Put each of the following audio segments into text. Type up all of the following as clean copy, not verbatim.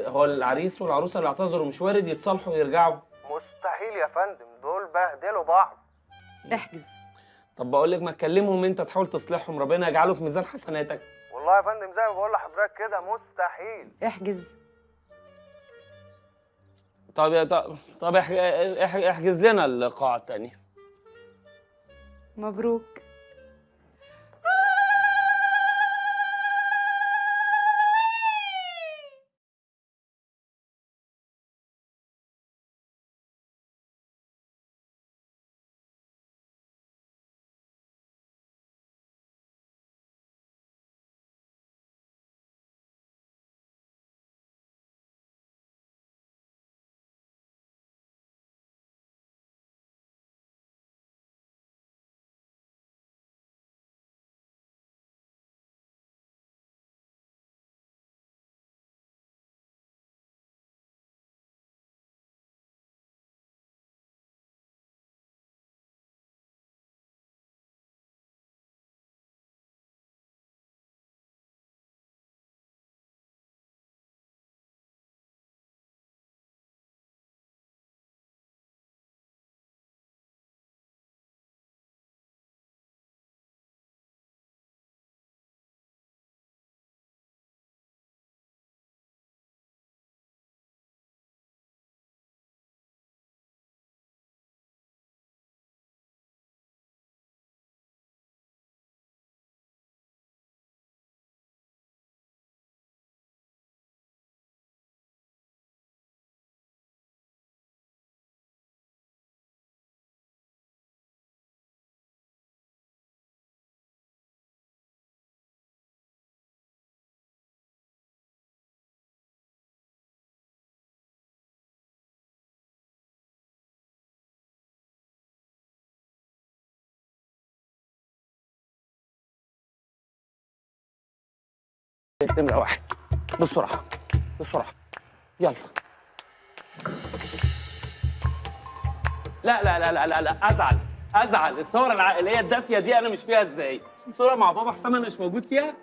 هو العريس والعروسه اللي اعتذروا مش وارد يتصالحوا ويرجعوا؟ مستحيل يا فندم، دول بهدلوا بعض. احجز. طب بقول لك ما تكلمهم انت تحاول تصلحهم، ربنا يجعله في ميزان حسناتك. والله يا فندم زي ما بقول لحضرتك كده مستحيل. احجز. طب احجز لنا القاعه الثانيه. مبروك. نمرة واحد بسرعة بسرعة يلا. لا لا لا لا لا, لا. أزعل الصور العائلية الدافية دي أنا مش فيها إزاي؟ صورة مع بابا حسام أنا مش موجود فيها؟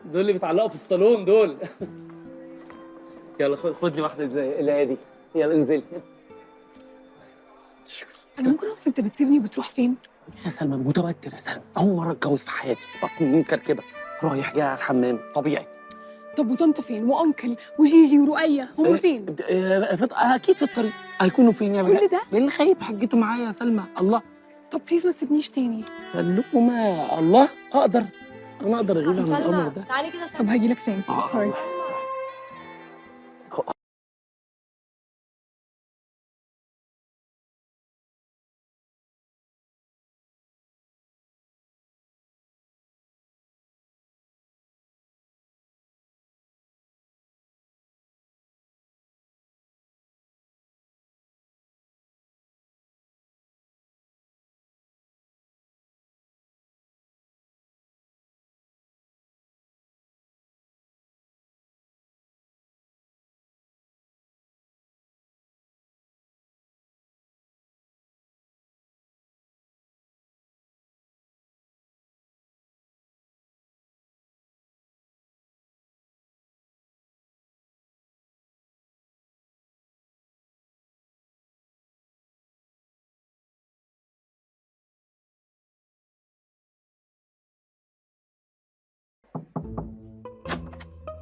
دول اللي بيتعلقوا في الصالون دول. يلا خد لي واحدة زي اللي هي دي، يلا انزلي. شكرا. انا ممكن اعرف انت بتسيبني وبتروح فين؟ يا سلمى متوتر يا سلمى، أول مرة أتجوز في حياتي، بطني مكركبة، رايح جاي على الحمام طبيعي. طب وطنط فين؟ وانكل وجيجي ورؤية هم فين؟ أكيد في الطريق. هيكونوا فين يا كل ده؟ اللي خايب حجته معايا يا سلمى. الله. طب بليز ما تسيبنيش تاني. سلومة الله أنا أقدر أغيب عن الأمر ده. تعالي كده طب هجيلك تاني. سوري.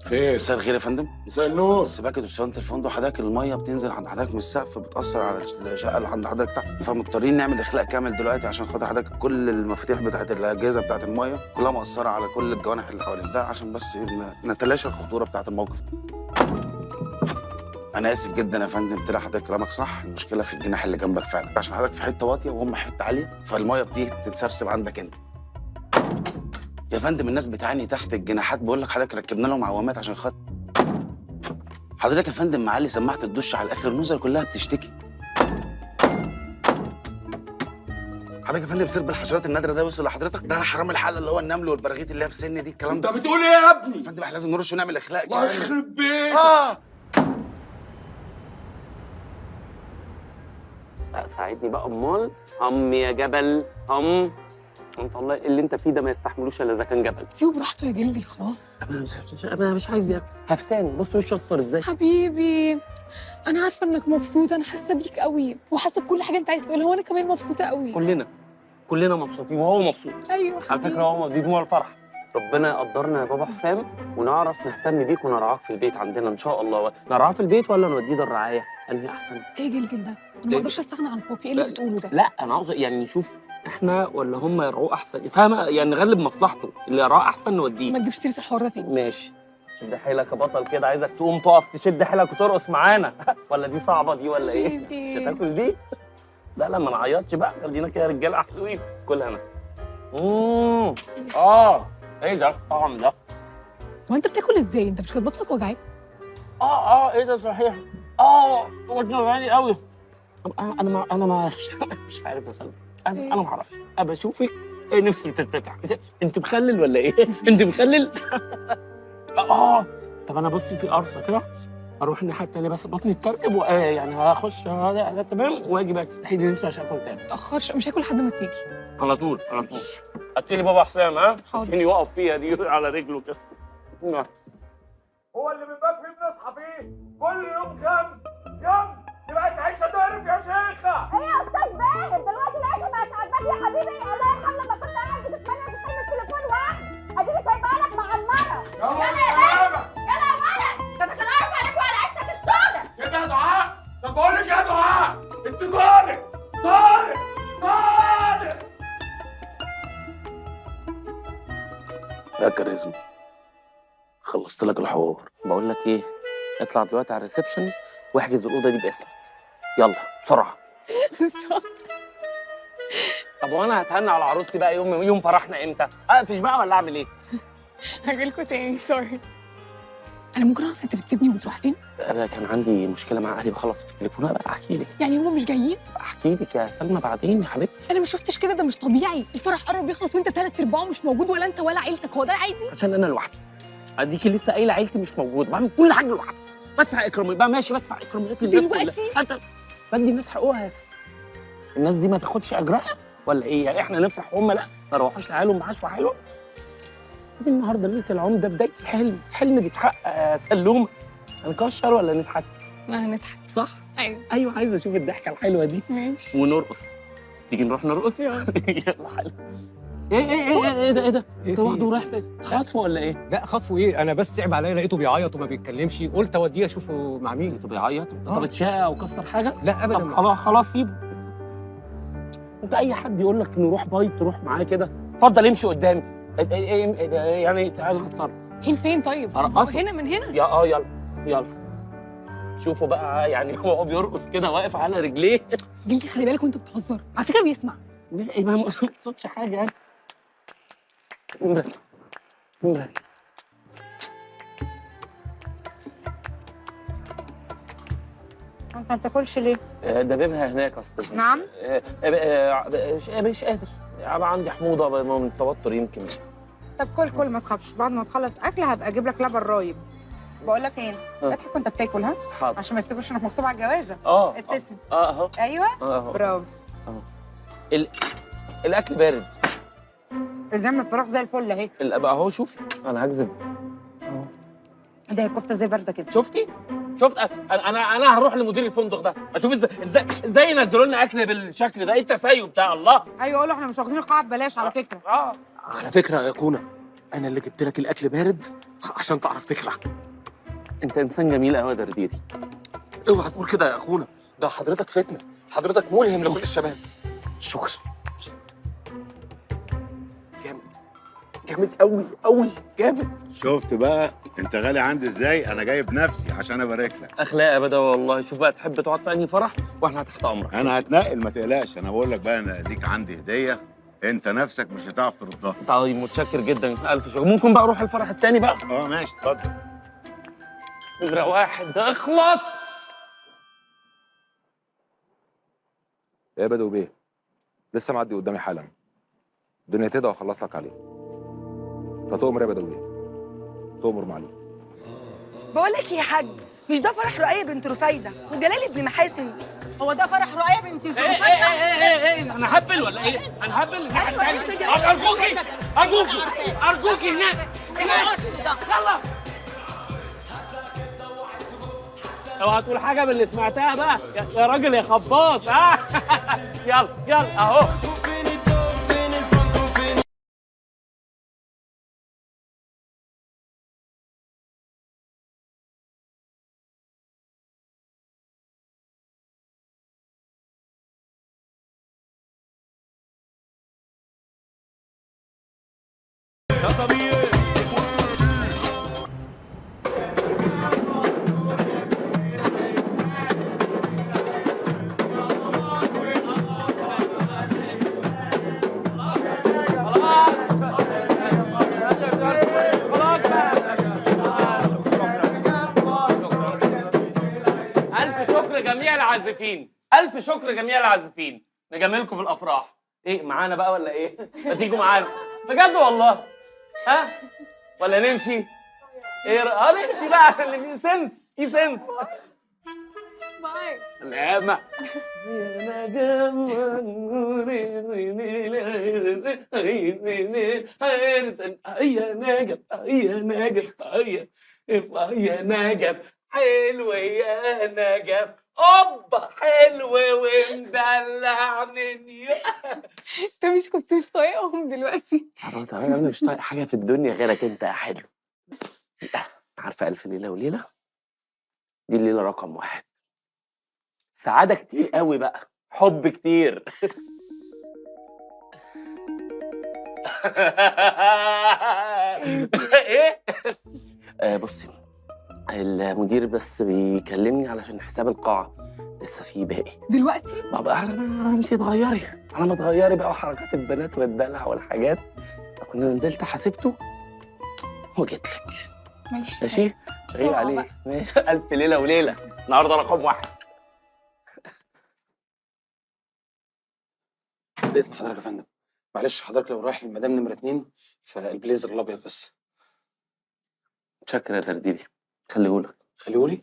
خير. مساء الخير يا فندم. مساء النور. السباكة وصيانة الفندق حضرتك المية بتنزل عند حضرتك من السقف بتأثر على الشقة اللي عند حضرتك تحت، فمضطرين نعمل إخلاء كامل دلوقتي عشان خاطر حضرتك كل المفاتيح بتاعت الأجهزة بتاعت المية كلها مؤثرة على كل الجوانح اللي حوالين ده عشان بس نتلاشى الخطورة بتاعت الموقف. أنا آسف جدا يا فندم، طلع حضرتك كلامك صح، المشكلة في الجناح اللي جنبك فعلا عشان حضرتك في حتة واطية وهم حتة عالية فالمية بتيجي تتسرسب عندك أنت. يا فندم الناس بتعاني تحت الجناحات، بقول لك حضرتك ركبنا لهم عوامات عشان خاطر حضرتك يا فندم معلي سماعة الدش على الآخر، النزل كلها بتشتكي. حضرتك يا فندم سرب الحشرات النادرة ده وصل لحضرتك؟ ده حرام الحلقة اللي هو النمل والبراغيث اللي هي في سن دي الكلام انت ده. بتقول ايه يا ابني؟ يا فندم احنا لازم نرش ونعمل إخلاء الله يخرب بيتك. لا ساعدني بقى امال. هم يا جبل هم. انت والله اللي انت فيه ده ما يستحملوش الا اذا كان جبل. سيبه براحته يا جلجل خلاص. انا مش عايز ياكل. هفتان، بص وشه اصفر ازاي. حبيبي انا عارفه انك مبسوط، انا حاسه بيك قوي وحاسه بكل حاجه انت عايز تقولها، وانا كمان مبسوطه قوي. كلنا مبسوطين وهو مبسوط. ايوه على فكره هو دي دموع الفرح. ربنا يقدرنا يا بابا حسام ونعرف نهتم بيك ونرعاك في البيت عندنا ان شاء الله. نرعاه في البيت ولا نوديه دار الرعايه؟ انهي احسن؟ ايه جلجل ده؟ انا ما اقدرش استغنى عن بوبي، ايه اللي بتقوله ده؟ لا انا عاوز يعني نشوف احنا ولا هم يرعوه احسن، فاهمه؟ يعني نغلب مصلحته، اللي يرعاه احسن نوديه. ما تجيبش سيره الحوار ده تاني. ماشي. شد حيلك يا بطل كده، عايزك تقوم تقف تشد حيلك وترقص معانا. ولا دي صعبه دي ولا ايه؟ حبيبي. مش هتاكل دي؟ لا ما نعيطش بقى، خلينا كده رجاله حلوين. كلها انا. ايه ده الطعم ده؟ هو انت بتاكل ازاي؟ انت مش كانت بطنك وجعاك؟ ايه ده صحيح. وجعني غالي قوي. انا مش عارف يا سلمى. انا ما اعرفش. ابى اشوفك ايه نفسي بتتفتح. انت مخلل ولا ايه؟ انت مخلل؟ طب انا بصي في قرصه كده اروح الناحيه التانيه بس بطني تكركب يعني هخش هذا تمام واجي بقى تفتحي لي نفسي عشان اكل تاني. ما تاخرش، مش هاكل لحد ما تيجي. على طول. هاتي لي بابا حسام. حاضر. عشان يوقف فيها دي على رجله كده. هو اللي من باب فيه بنصحى فيه كل يوم جنب تبقى انت عايشه تعرف يا شيخه. ايه يا استاذ باهر دلوقتي العيشه بقت عاجباك يا حبيبي؟ الله يرحم لما كنت قاعد بتتمنى تتكلم التليفون واحد اديني سايبها لك معمره. يلا يا بنت يلا يا ولد، ده انا عارف عليك وعلى عيشتك السوداء كده يا دعاء. طب بقول لك يا دعاء انت طارق. يا كاريزما خلصت لك الحوار. بقول لك ايه، اطلع دلوقتي على الريسبشن واحجز الاوضه دي باسمك. يلا بسرعه. طب وانا هتهنى على عروستي بقى يوم فرحنا امتى؟ اقفش بقى ولا اعمل ايه؟ هجيلكوا تاني سوري. انا ممكن اعرف انت بتسيبني وبتروح فين؟ كان عندي مشكله مع اهلي بخلص في التليفون بقى احكي لك. يعني هما مش جايين؟ احكي لك يا سلمى بعدين يا حبيبتي. انا ما شفتش كده، ده مش طبيعي. الفرح قرب يخلص وانت 3/4 مش موجود، ولا انت ولا عيلتك، هو ده عادي؟ عشان انا لوحدي. اديكي لسه قايله عيلتي مش موجوده، بعمل كل حاجه لوحدي. بدفع اكرامي بقى ماشي، بدفع اكراميات للناس كلها. دلوقتي؟ انت بدي الناس حقوقها يا سلمى. الناس دي ما تاخدش اجرها ولا ايه؟ يعني احنا نفرح وهم لا ما يروحوش لعيالهم بعشوه حلوه. دي النهارده ليله العمر، ده بدايه الحلم، الحلم بيتحقق يا سلومه. هنكشر ولا نضحك؟ ما هنضحك. صح؟ ايوه عايزه اشوف الضحكه الحلوه دي ماشي ونرقص. تيجي نروح نرقص؟ يلا. يلا حلو. ايه ده؟ انت واخده ورايح فين؟ خطفه ولا ايه؟ لا خطفه ايه؟ انا بس صعب عليا لقيته بيعيط وما بيتكلمش، قلت اوديه اشوفه مع مين. انت بيعيط؟ طب اتشقى او كسر حاجه؟ لا ابدا. طب خلاص سيبه. انت اي حد يقول لك نروح بايت تروح معاه كده؟ اتفضل امشي قدامي. يعني تعالى نتصرف. فين طيب؟ ارقصه هنا من هنا؟ يلا شوفوا بقى، يعني هو بيرقص كده واقف على رجليه. جلدي خلي بالك وانت بتهزر، على فكره بيسمع. ما صوتش حاجه يعني. انت ما بتاكلش ليه؟ ده بيبها هناك اصلا. نعم؟ مش قادر. عندي حموضه من التوتر يمكن. طب كل ما تخافش، بعد ما تخلص اكل هبقى اجيب لك لبن رايب. بقول لك ايه؟ اضحك وانت بتاكل ها؟ حاضر. عشان ما يفتكروش انك مغصوب على الجوازه. ابتسم. اهو. ايوه اهو. برافو. الاكل بارد. قدام الفراخ زي الفل اهي. بقى اهو شوفي انا هكذب. ده الكفته زي بارده كده. شفت انا هروح لمدير الفندق ده اشوف ازاي ينزلوا لنا اكل بالشكل ده. ايه التسيب ده؟ الله. ايوه قول له احنا مش واخدين القاعه ببلاش على فكره. على فكره يا ايقونه، انا اللي جبت لك الاكل بارد عشان تعرف تخلع. انت انسان جميل قوي يا درديري. اوعى تقول كده يا اخونا، ده حضرتك فتنه، حضرتك ملهم لكل الشباب. شكرا. جامد قوي جامد. شفت بقى انت غالي عندي ازاي؟ انا جايب نفسي عشان ابارك لك. اخلاق ابدا والله. شوف بقى تحب تقعد في انهي فرح واحنا تحت امرك. انا هتنقل ما تقلقش. انا بقول لك بقى، انا ليك عندي هديه انت نفسك مش هتعرف تردها. طيب متشكر جدا، الف شكر. ممكن بقى اروح الفرح التاني بقى؟ ماشي اتفضل. نمرة واحد اخلص. يا بدو بيه، لسه معدي قدامي حالا. الدنيا تهدى واخلص لك عليه. انت تؤمر يا بدو بيه، تؤمر معلي. بقول لك يا حاج، مش ده فرح رؤية بنت رفايدة وجلال ابن محاسن؟ هو ده فرح رؤية بنت ايه سليمان؟ ايه انا هبل ولا ايه؟ انا هبل الناحيه الثانيه. ارجوكي هناك يلا. اوعى تقول حاجه من اللي سمعتها بقى يا راجل يا خباص. يلا اهو. ألف شكر جميع العازفين، نجاملكم في الأفراح. إيه معانا بقى ولا إيه؟ ما تيجوا معانا بجد والله؟ ها؟ ولا نمشي؟ إيه نمشي بقى اللي فيه سنس، فيه سنس. باي. سلامة. يا نجف يا نجف يا نجف حلو يا نجف اوبا حلو ومدلع مني. انت كنت مش طايقهم دلوقتي؟ خلاص انا مش طايق حاجه في الدنيا غيرك انت يا حلو. عارفه الف ليله وليله دي الليله رقم 1. سعاده كتير قوي بقى، حب كتير. ايه بصي المدير بس بيكلمني علشان حساب القاعة لسه فيه باقي دلوقتي؟ بقى على ما انتي تغيري، على ما تغيري بقى وحركات البنات والدلع والحاجات. كنا نزلت حاسبته وجيت لك. ماشي؟ شغيل عليه. ماشي. ألف ليلة وليلة النهارده رقم 1. بإذن حضرتك يا فندم. معلش حضرتك لو رايح للمدام نمرة 2 فالبليزر الأبيض بس. متشكر يا درديري. خليهولك. خليهولي؟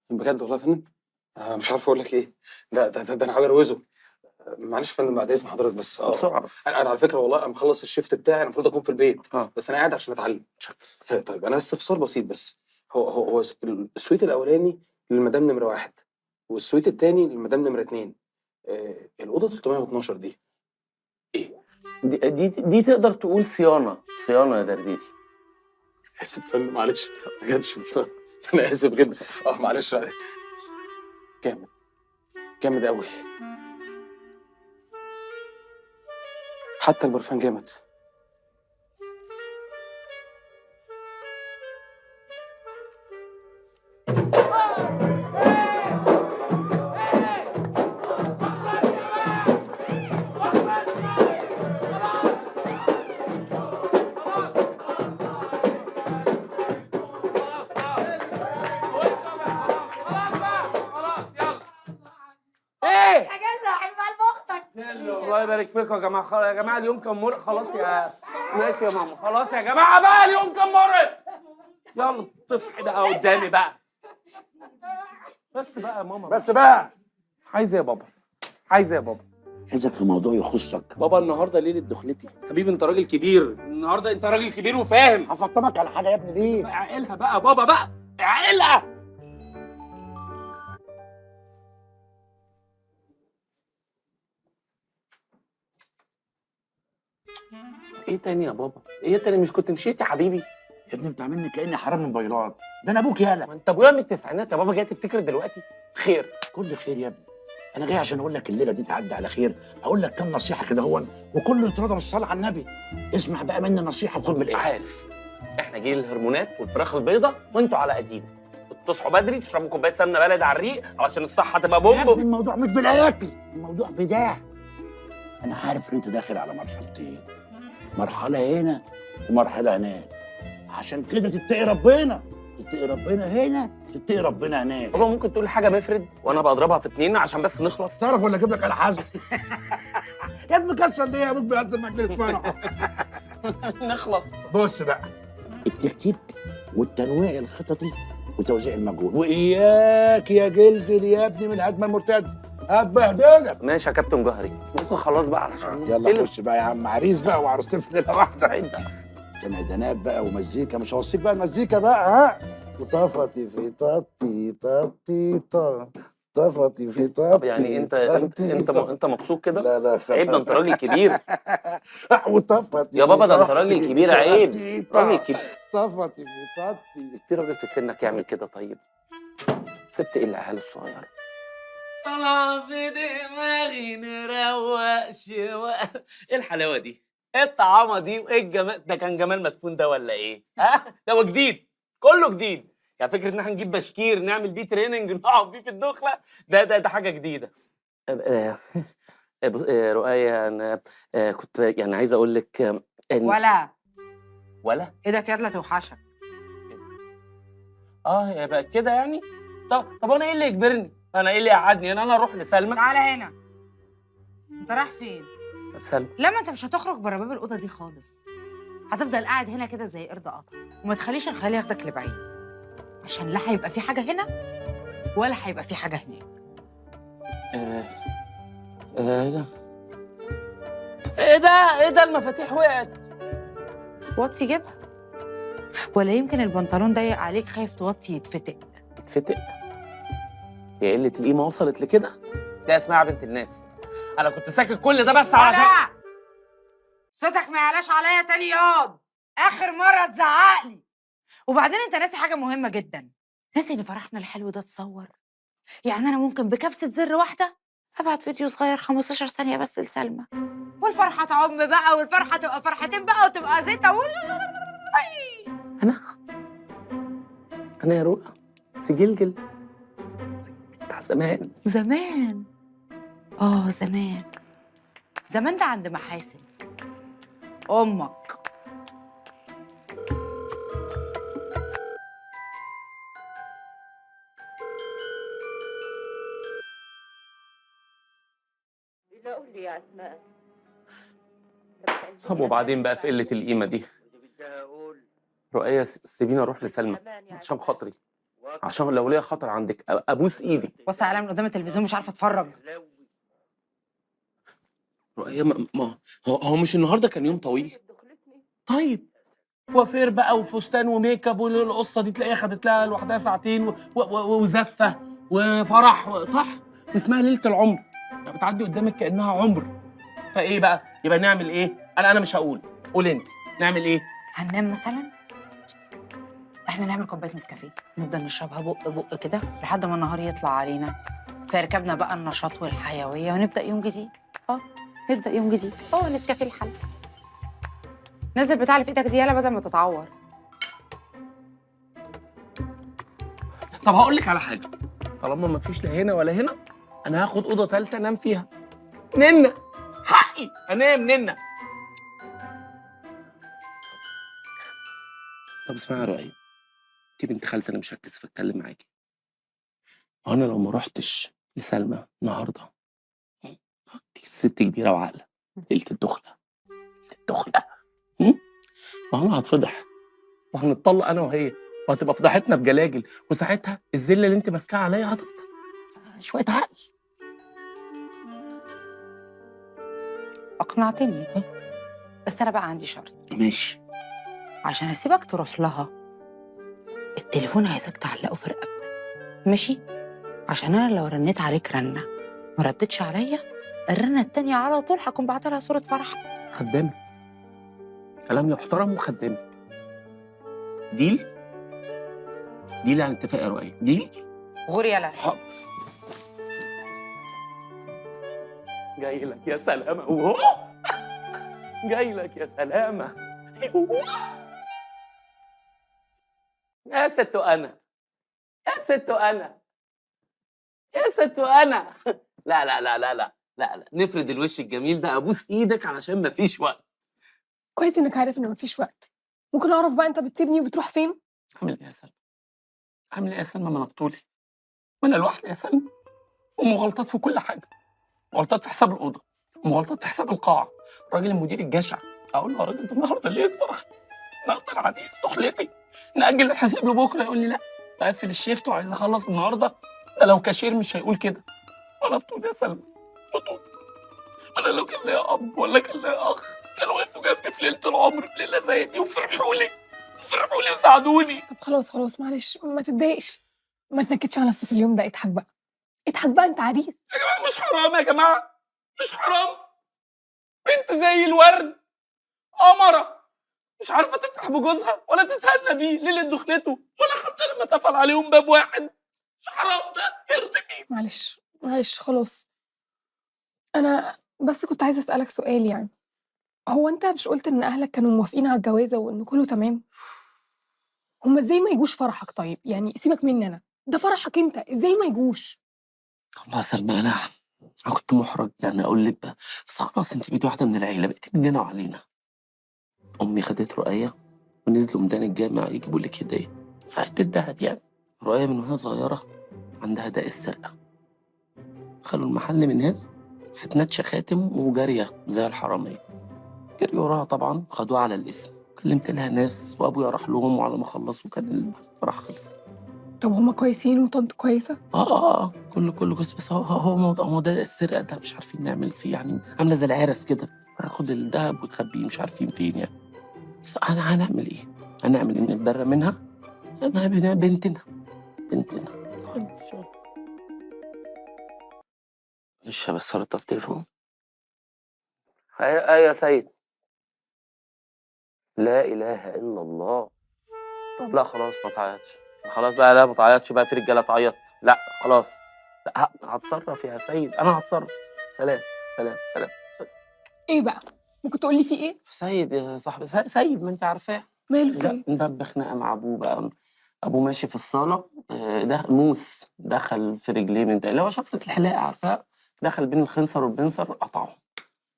بجد والله يا فندم؟ مش عارف اقول لك ايه. ده انا هبروزه. معلش يا فندم بعد اذن حضرتك بس. بسرعه بس. انا على فكره والله انا مخلص الشيفت بتاعي، المفروض اكون في البيت. بس انا قاعد عشان اتعلم. طيب انا استفسار بسيط بس. هو السويت الاولاني للمدام نمره 1 والسويت الثاني للمدام نمره 2. الاوضه 312 دي ايه؟ دي تقدر تقول صيانه يا درديري. اسف يا فندم معلش ما جاتش. انا اسف جدا. معلش. جامد جامد قوي. حتى البرفان جامد. الله يبارك فيكم يا جماعه. يا جماعه اليوم كان مرق خلاص يا ماشي يا ماما. خلاص يا جماعه بقى اليوم كان مرق. يلا طفحي بقى قدامي بقى. بس بقى يا ماما. بس بقى. عايزه يا بابا. عايزه يا بابا. عايزك في موضوع يخصك. بابا النهارده ليله دخلتي. حبيبي انت راجل كبير، النهارده انت راجل كبير وفاهم. هفطمك على حاجه يا ابني ليه؟ اعقلها بقى بابا بقى. اعقلها. ايه تاني يا بابا؟ ايه تاني؟ مش كنت مشيت يا حبيبي؟ يا ابني انت عاملني كاني حرام موبايلات. ده انا ابوك يالا. ما انت ابويا من التسعينات يا بابا، جاي تفتكر دلوقتي؟ خير. كل خير يا ابني. انا جاي عشان اقول لك الليله دي تعدي على خير، اقول لك كام نصيحه كده هون وكله يترضى بالصلاه على النبي. اسمع بقى مني نصيحه وخد من الاخر. عارف احنا جيل الهرمونات والفراخ البيضاء وانتوا على قديم. تصحوا بدري تشربوا كوبايه سمنه بلدي على الريق علشان الصحه تبقى بوم. يا ابني الموضوع مش بالاكل، الموضوع بده. انا عارف ان انت داخل على مرحلتين، مرحله هنا ومرحله هناك، عشان كده تتقي ربنا. تتقي ربنا هنا تتقي ربنا هناك. بابا ممكن تقول حاجه مفرد وانا بضربها في 2 عشان بس نخلص؟ تعرف ولا اجيب لك على حزم؟ يا ابني كسر دي يا ابوك بيهزم معاك فرح. نخلص. بص بقى، التكتيك والتنويع الخططي وتوزيع المجهود، واياك يا جلد يا ابني من الهجمه المرتده. هتبهدلك. ماشي يا كابتن جوهري، ممكن خلاص بقى علشان يلا خش بقى يا عم، عريس بقى وعروستين في ليله واحده. عدة. كمعدانات بقى ومزيكا، مش هوصيك بقى المزيكا بقى، ها؟ وطفتي في ططي ططي طفتي في ططي. طب يعني انت مبسوط كده؟ لا لا خلاص. عيب، ده انت راجل كبير. وطفتي يا بابا ده انت في راجل ططي كبير، عيب. ططي راجل كبير. طفتي في ططي. في راجل في سنك يعمل كده؟ طيب سبت ايه العيال الصغيره؟ طلع في دماغي نروق شوق. ايه الحلاوه دي؟ ايه الطعامه دي؟ وايه الجمال ده؟ كان جمال مدفون ده ولا ايه؟ ها؟ ده هو جديد، كله جديد. يعني فكره ان احنا نجيب بشكير نعمل بيه تريننج نقعد بيه في الدخله، ده حاجه جديده. رؤية، انا كنت يعني عايز اقول لك ولا ايدك ياد لا توحشك. هي بقى كده يعني. طب انا ايه اللي يجبرني؟ انا ايه اللي يقعدني؟ انا اروح لسلمى. تعالى هنا. انت رايح فين؟ سلمى، لما انت مش هتخرج بره باب الاوضه دي خالص. هتفضل قاعد هنا كده زي قرد قطع، وما تخليش الخيال ياخدك لبعيد، عشان لا هيبقى في حاجه هنا ولا هيبقى في حاجه هناك. ايه ده المفاتيح وقعت. وطي جيبها. ولا يمكن البنطلون ضيق عليك خايف توطي يتفتق؟ يتفتق؟ هي قله القيمه وصلت لكده؟ لا اسمعي يا بنت الناس، انا كنت ساكت كل ده بس علشان صوتك ما يعلاش عليا تاني ياض. اخر مره تزعقلي. وبعدين انت ناسي حاجه مهمه جدا. ناسي ان فرحنا الحلو ده اتصور. يعني انا ممكن بكبسه زر واحده ابعت فيديو صغير 15 ثانيه بس لسلمى، والفرحه تعم بقى، والفرحه تبقى فرحتين بقى، وتبقى زيطه انا يا روقه سجلجل بتاع زمان. زمان زمان ده عند محاسن امك. طب وبعدين بقى في قله القيمه دي؟ رؤية سيبيني اروح لسلمى عشان خاطري، عشان لو ليا خطر عندك ابوس ايدك. بص عليا من قدام التلفزيون، مش عارفه اتفرج. رؤية هو مش النهارده كان يوم طويل؟ طيب وفير بقى وفستان وميك اب، والقصه دي تلاقيها خدت لها لوحدها ساعتين وزفه وفرح، صح؟ اسمها ليله العمر، بتعدي قدامك كانها عمر. فايه بقى؟ يبقى نعمل ايه؟ انا مش هقول، قول انت. نعمل ايه؟ هننام مثلا؟ احنا نعمل كوبايه نسكافيه نفضل نشربها بق بق كده لحد ما النهار يطلع علينا، فيركبنا بقى النشاط والحيويه ونبدا يوم جديد. نبدا يوم جديد. هو نسكافيه الحل. نزل بتاع اللي في ايدك دي يلا بدل ما تتعور. طب هقول لك على حاجه، طالما ما فيش لا هنا ولا هنا، انا هاخد اوضه ثالثه انام فيها. ننا حقي انام ننا. طب اسمعي يا رؤية، انت بنت خالتي، انا مش هتكسف اتكلم معاكي. هو انا لو ما رحتش لسلمى النهارده، دي ست كبيره وعاقله، ليله الدخله ما انا هتفضح وهنتطلق انا وهي، وهتبقى فضحتنا بجلاجل، وساعتها الذله اللي انت ماسكاها عليا هتبطل. شويه عقل. اقنعتني. بس انا بقى عندي شرط. ماشي. عشان اسيبك تروح لها، التليفون عايزك تعلقه في رقبتك، ماشي؟ عشان انا لو رنيت عليك رنه ما ردتش عليا، الرنه التانيه على طول هكون بعت لها صوره فرح. خدامك، كلام يحترم وخدامك. ديل يعني اتفاق يا رؤية. ديل غوري يلا. حاضر. جاي لك يا سلامة. جاي لك يا سلامة. يا ست أنا، يا ست أنا، يا ست أنا. لا لا لا لا لا لا، نفرد الوش الجميل ده، أبوس إيدك علشان مفيش وقت. كويس انك عارف ان مفيش وقت. ممكن اعرف بقى انت بتسيبني وبتروح فين؟ عامل ايه يا سلمى؟ عامل ايه يا سلمى؟ ما انا بطولي، ما انا لوحدي يا سلمى، ومغالطات في كل حاجه، مغالطات في حساب الاوضه، ومغالطات في حساب القاعه. الراجل المدير الجشع اقول له يا راجل ده النهارده ليه فرح؟ النهارده العريس دخلتي، ناجل الحساب لبكره. يقول لي لا، بقفل الشيفت وعايز اخلص النهارده. ده لو كاشير مش هيقول كده. ولا بطول يا سلمى، بطول. انا لو كان ليا اب ولا كان ليا اخ كانوا وقفوا جنبي في ليله العمر، في ليله زي دي، وفرحوا لي وساعدوني. طب خلاص معلش ما تتضايقش، ما تنكدش على نفسك اليوم ده، اضحك بقى، اضحك بقى، انت عريس. يا جماعه مش حرام يا جماعه، مش حرام؟ بنت زي الورد، قمره، مش عارفه تفرح بجوزها ولا تتهنى بيه ليله دخلته، ولا حتى لما اتقفل عليهم باب واحد. مش حرام ده؟ يرضي مين؟ معلش خلاص. انا بس كنت عايزه اسالك سؤال يعني، هو انت مش قلت ان اهلك كانوا موافقين على الجوازه وان كله تمام؟ هما ازاي ما يجوش فرحك؟ طيب يعني سيبك مني انا، ده فرحك انت، ازاي ما يجوش؟ والله يا سلمى انا كنت محرج يعني اقول لك بقى، بس خلاص انت بقيتي واحده من العيله، بقيتي مننا وعلينا. امي خدت رؤيه ونزلوا ميدان الجامع يجيبوا لك هديه، حته الذهب يعني. رؤيه من وهي صغيره عندها داء السرقه، خلوا المحل من هنا هتنتشى خاتم وجاريه زي الحراميه. جري وراها طبعا، خدوها على الاسم، كلمت لها ناس وابويا راح لهم، وعلى ما خلصوا كان الفرح خلص. طب هما كويسين وطنط كويسه؟ كله كويس، بس هو ده السرقه ده مش عارفين نعمل فيه يعني، عامله زي العرس كده، هاخد الذهب وتخبيه مش عارفين فين يعني. بس هنعمل ايه؟ نتبرى منها؟ ما هي بنتنا. معلش بس صارت التليفون. ايوه يا سيد. لا اله الا الله. طب لا خلاص ما تعيطش، خلاص بقى، لا ما تعيطش بقى، في رجاله تعيط، لا خلاص، لا هتصرف يا سيد، انا هتصرف. سلام. ايه بقى؟ ممكن تقولي في ايه؟ سيد يا صاحبي، سيد ما انت عارفاه. ماله سيد؟ ده خناقه مع ابوه بقى، ابوه ماشي في الصاله، ده موس دخل في رجليه من ده، اللي هو شفره الحلاقه عارفاه، دخل بين الخنصر والبنصر قطعهم.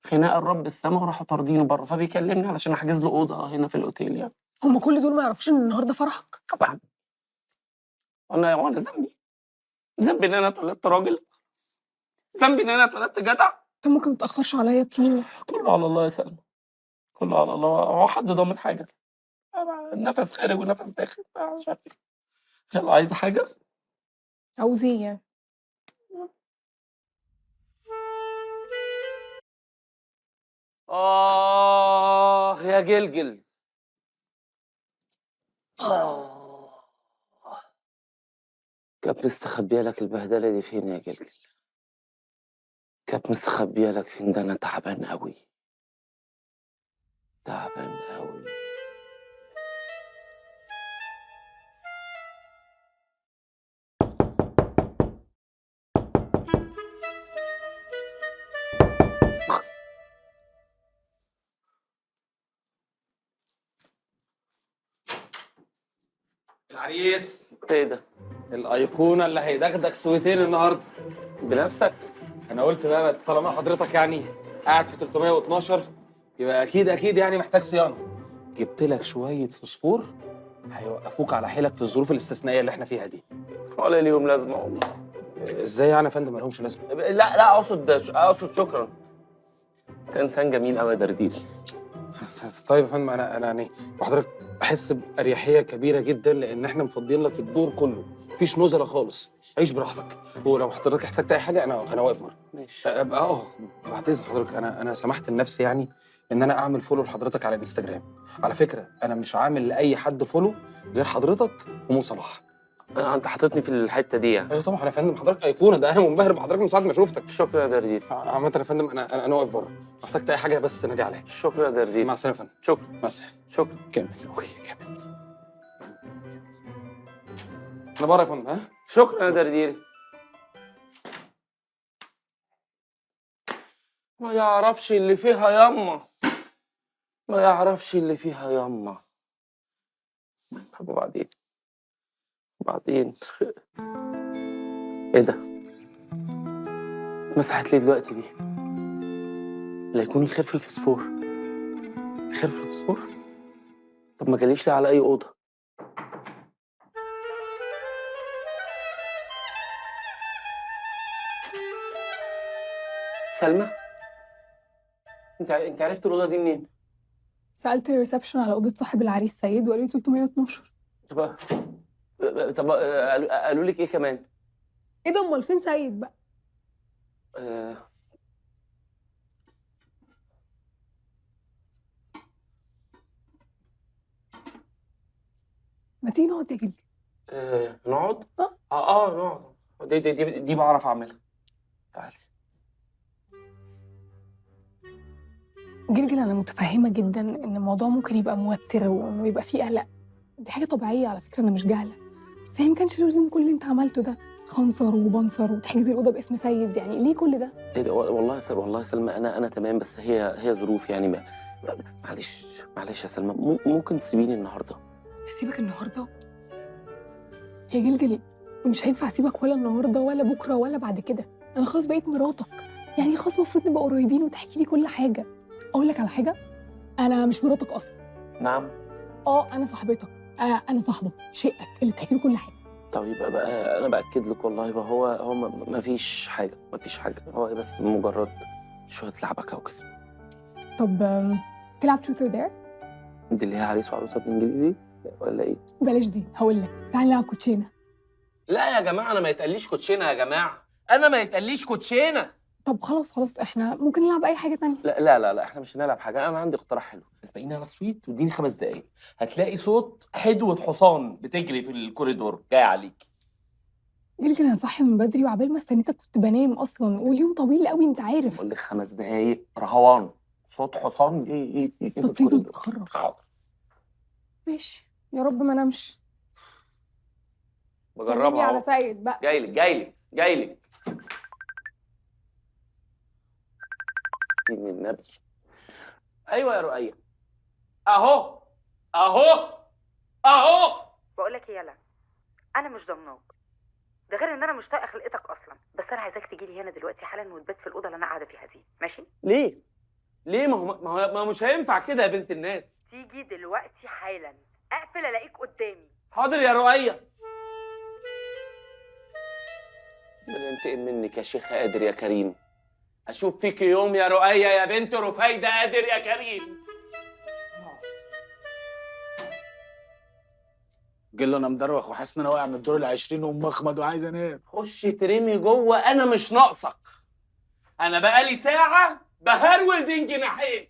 خناقه الرب السما، وراحوا طاردينه بره، فبيكلمني علشان احجز له اوضه هنا في الاوتيل يعني. هما كل دول ما يعرفوش ان النهارده فرحك؟ طبعا. وانا ذنبي ان انا اتولدت راجل، ذنبي ان انا اتولدت جدع. طب ممكن متاخرش عليا بليز؟ كله على الله يا سلمى، كله على الله. هو حد ضامن حاجه؟ نفس خارج ونفس داخل، مش عارف ايه. يلا عايزه حاجه؟ عاوز ايه يعني؟ يا جلجل. كانت مستخبيه لك البهدله دي فين يا جلجل؟ كانت مستخبيه لك فين؟ ده انا تعبان قوي، تعبان قوي. العريس، ايه ده؟ الايقونه اللي هيدغدغ سويتين النهارده. بنفسك؟ انا قلت بقى طالما حضرتك يعني قاعد في 312 يبقى اكيد يعني محتاج صيانه. جبت لك شويه فوسفور هيوقفوك على حيلك في الظروف الاستثنائيه اللي احنا فيها دي. ولا ليهم لازمه والله. ازاي يعني يا فندم ما لهمش لازمه؟ لا اقصد شكرا. انت انسان جميل قوي يا دردير. طيب يا فندم انا يعني وحضرتك احس باريحيه كبيره جدا لان احنا مفضيين لك الدور كله، مفيش نزله خالص، عيش براحتك، ولو حضرتك احتجت اي حاجه انا واقف بره. ماشي. بعد اذن حضرتك انا سمحت لنفسي يعني ان انا اعمل فولو لحضرتك على الانستجرام. على فكره انا مش عامل لاي حد فولو غير حضرتك ومو صلاح. انت حاططني في الحته دي يعني؟ ايوه طبعا يا فندم، حضرتك ايقونه، ده انا منبهر بحضرتك من ساعه ما شفتك. شكرا يا دردير. عامه يا فندم انا واقف بره، لو احتجت اي حاجه بس نادي عليا. شكرا يا دردير. مع السلامه يا فندم. شكرا. مع السلامه. شكرا. جامد قوي جامد. انا بره يا فندم. ها؟ شكرا يا دردير. ما يعرفش اللي فيها يما، ما يعرفش اللي فيها يما. طب وبعدين ايه ده؟ مسحت ليه دلوقتي دي؟ لا يكون الخير في الفوسفور. الخير في الفوسفور؟ طب ما جاليش ليه على اي اوضه؟ سلمى، انت عرفت الاوضه دي منين؟ سالت الريسبشن على اوضه صاحب العريس سيد وقالوا لي 312. طب قالوا لك ايه كمان؟ ايه ده؟ امال فين سيد بقى؟ ما تيجي نقعد يا جلجل؟ نقعد؟ نقعد. دي بعرف اعملها. تعالي. جلجل انا متفهمه جدا ان الموضوع ممكن يبقى موتر وانه يبقى فيه قلق. دي حاجه طبيعيه على فكره، انا مش جاهله. بس هي ما كانش لازم كل اللي انت عملته ده، خنصر وبنصر وتحجزي الاوضه باسم سيد، يعني ليه كل ده؟ إيه ده؟ والله يا سلمى انا تمام، بس هي ظروف يعني. معلش يا سلمى، ممكن تسيبيني النهارده؟ اسيبك النهارده؟ يا جلجل مش هينفع اسيبك ولا النهارده ولا بكره ولا بعد كده. انا خلاص بقيت مراتك، يعني خلاص المفروض نبقى قريبين وتحكي لي كل حاجه. اقول لك على حاجه، انا مش مراتك اصلا. نعم. انا صاحبتك. انا صاحبك شقك اللي بتحكي له كل حاجه. طيب بقى انا باكد لك والله بقى، هو ما فيش حاجه، هو بس مجرد شويه لعبكه وكده. طب تلعب تروث اور دير؟ دي اللي هي عريس وعروسه بالانجليزي ولا ايه؟ بلاش دي، هقول لك تعالى نلعب كوتشينه. لا يا جماعه، انا ما يتقاليش كوتشينه يا جماعه، انا ما يتقاليش كوتشينه. طب خلاص احنا ممكن نلعب اي حاجه تانية. لا احنا مش هنلعب حاجه. انا عندي اقتراح حلو، اسبقيني على السويت واديني 5 دقايق، هتلاقي صوت حدوه حصان بتجري في الكوريدور جاي عليك. جلجل انا صاحي من بدري وعبال ما استنيتك كنت بنام اصلا، واليوم طويل قوي انت عارف. بقول لك 5 دقايق رهوان، صوت حصان ايه طب بليز ما تتخرج. حاضر. ماشي يا رب ما نمشي. بجربها على اهو. سيد بقى. جايلك من النبي. ايوه يا رؤية، اهو. بقول لك يلا، انا مش ضمناك، ده غير ان انا مش طايقه خلقتك اصلا، بس انا عايزاك تيجي لي هنا دلوقتي حالا وتبات في الاوضه اللي انا قاعده فيها دي، ماشي؟ ليه؟ ما هو مش هينفع كده يا بنت الناس. تيجي دلوقتي حالا، اقفل الاقيك قدامي. حاضر يا رؤية. بننتقم منك يا شيخ قادر يا كريم. اشوف فيك يوم يا رؤية يا بنت رفايدة قادر يا كريم. جل انا مدروخ وحاسس ان انا واقع من الدور ال20 ومخمض وعايز انام. خش ترمي جوه، انا مش ناقصك. انا بقالي ساعة بهرول بين جناحين.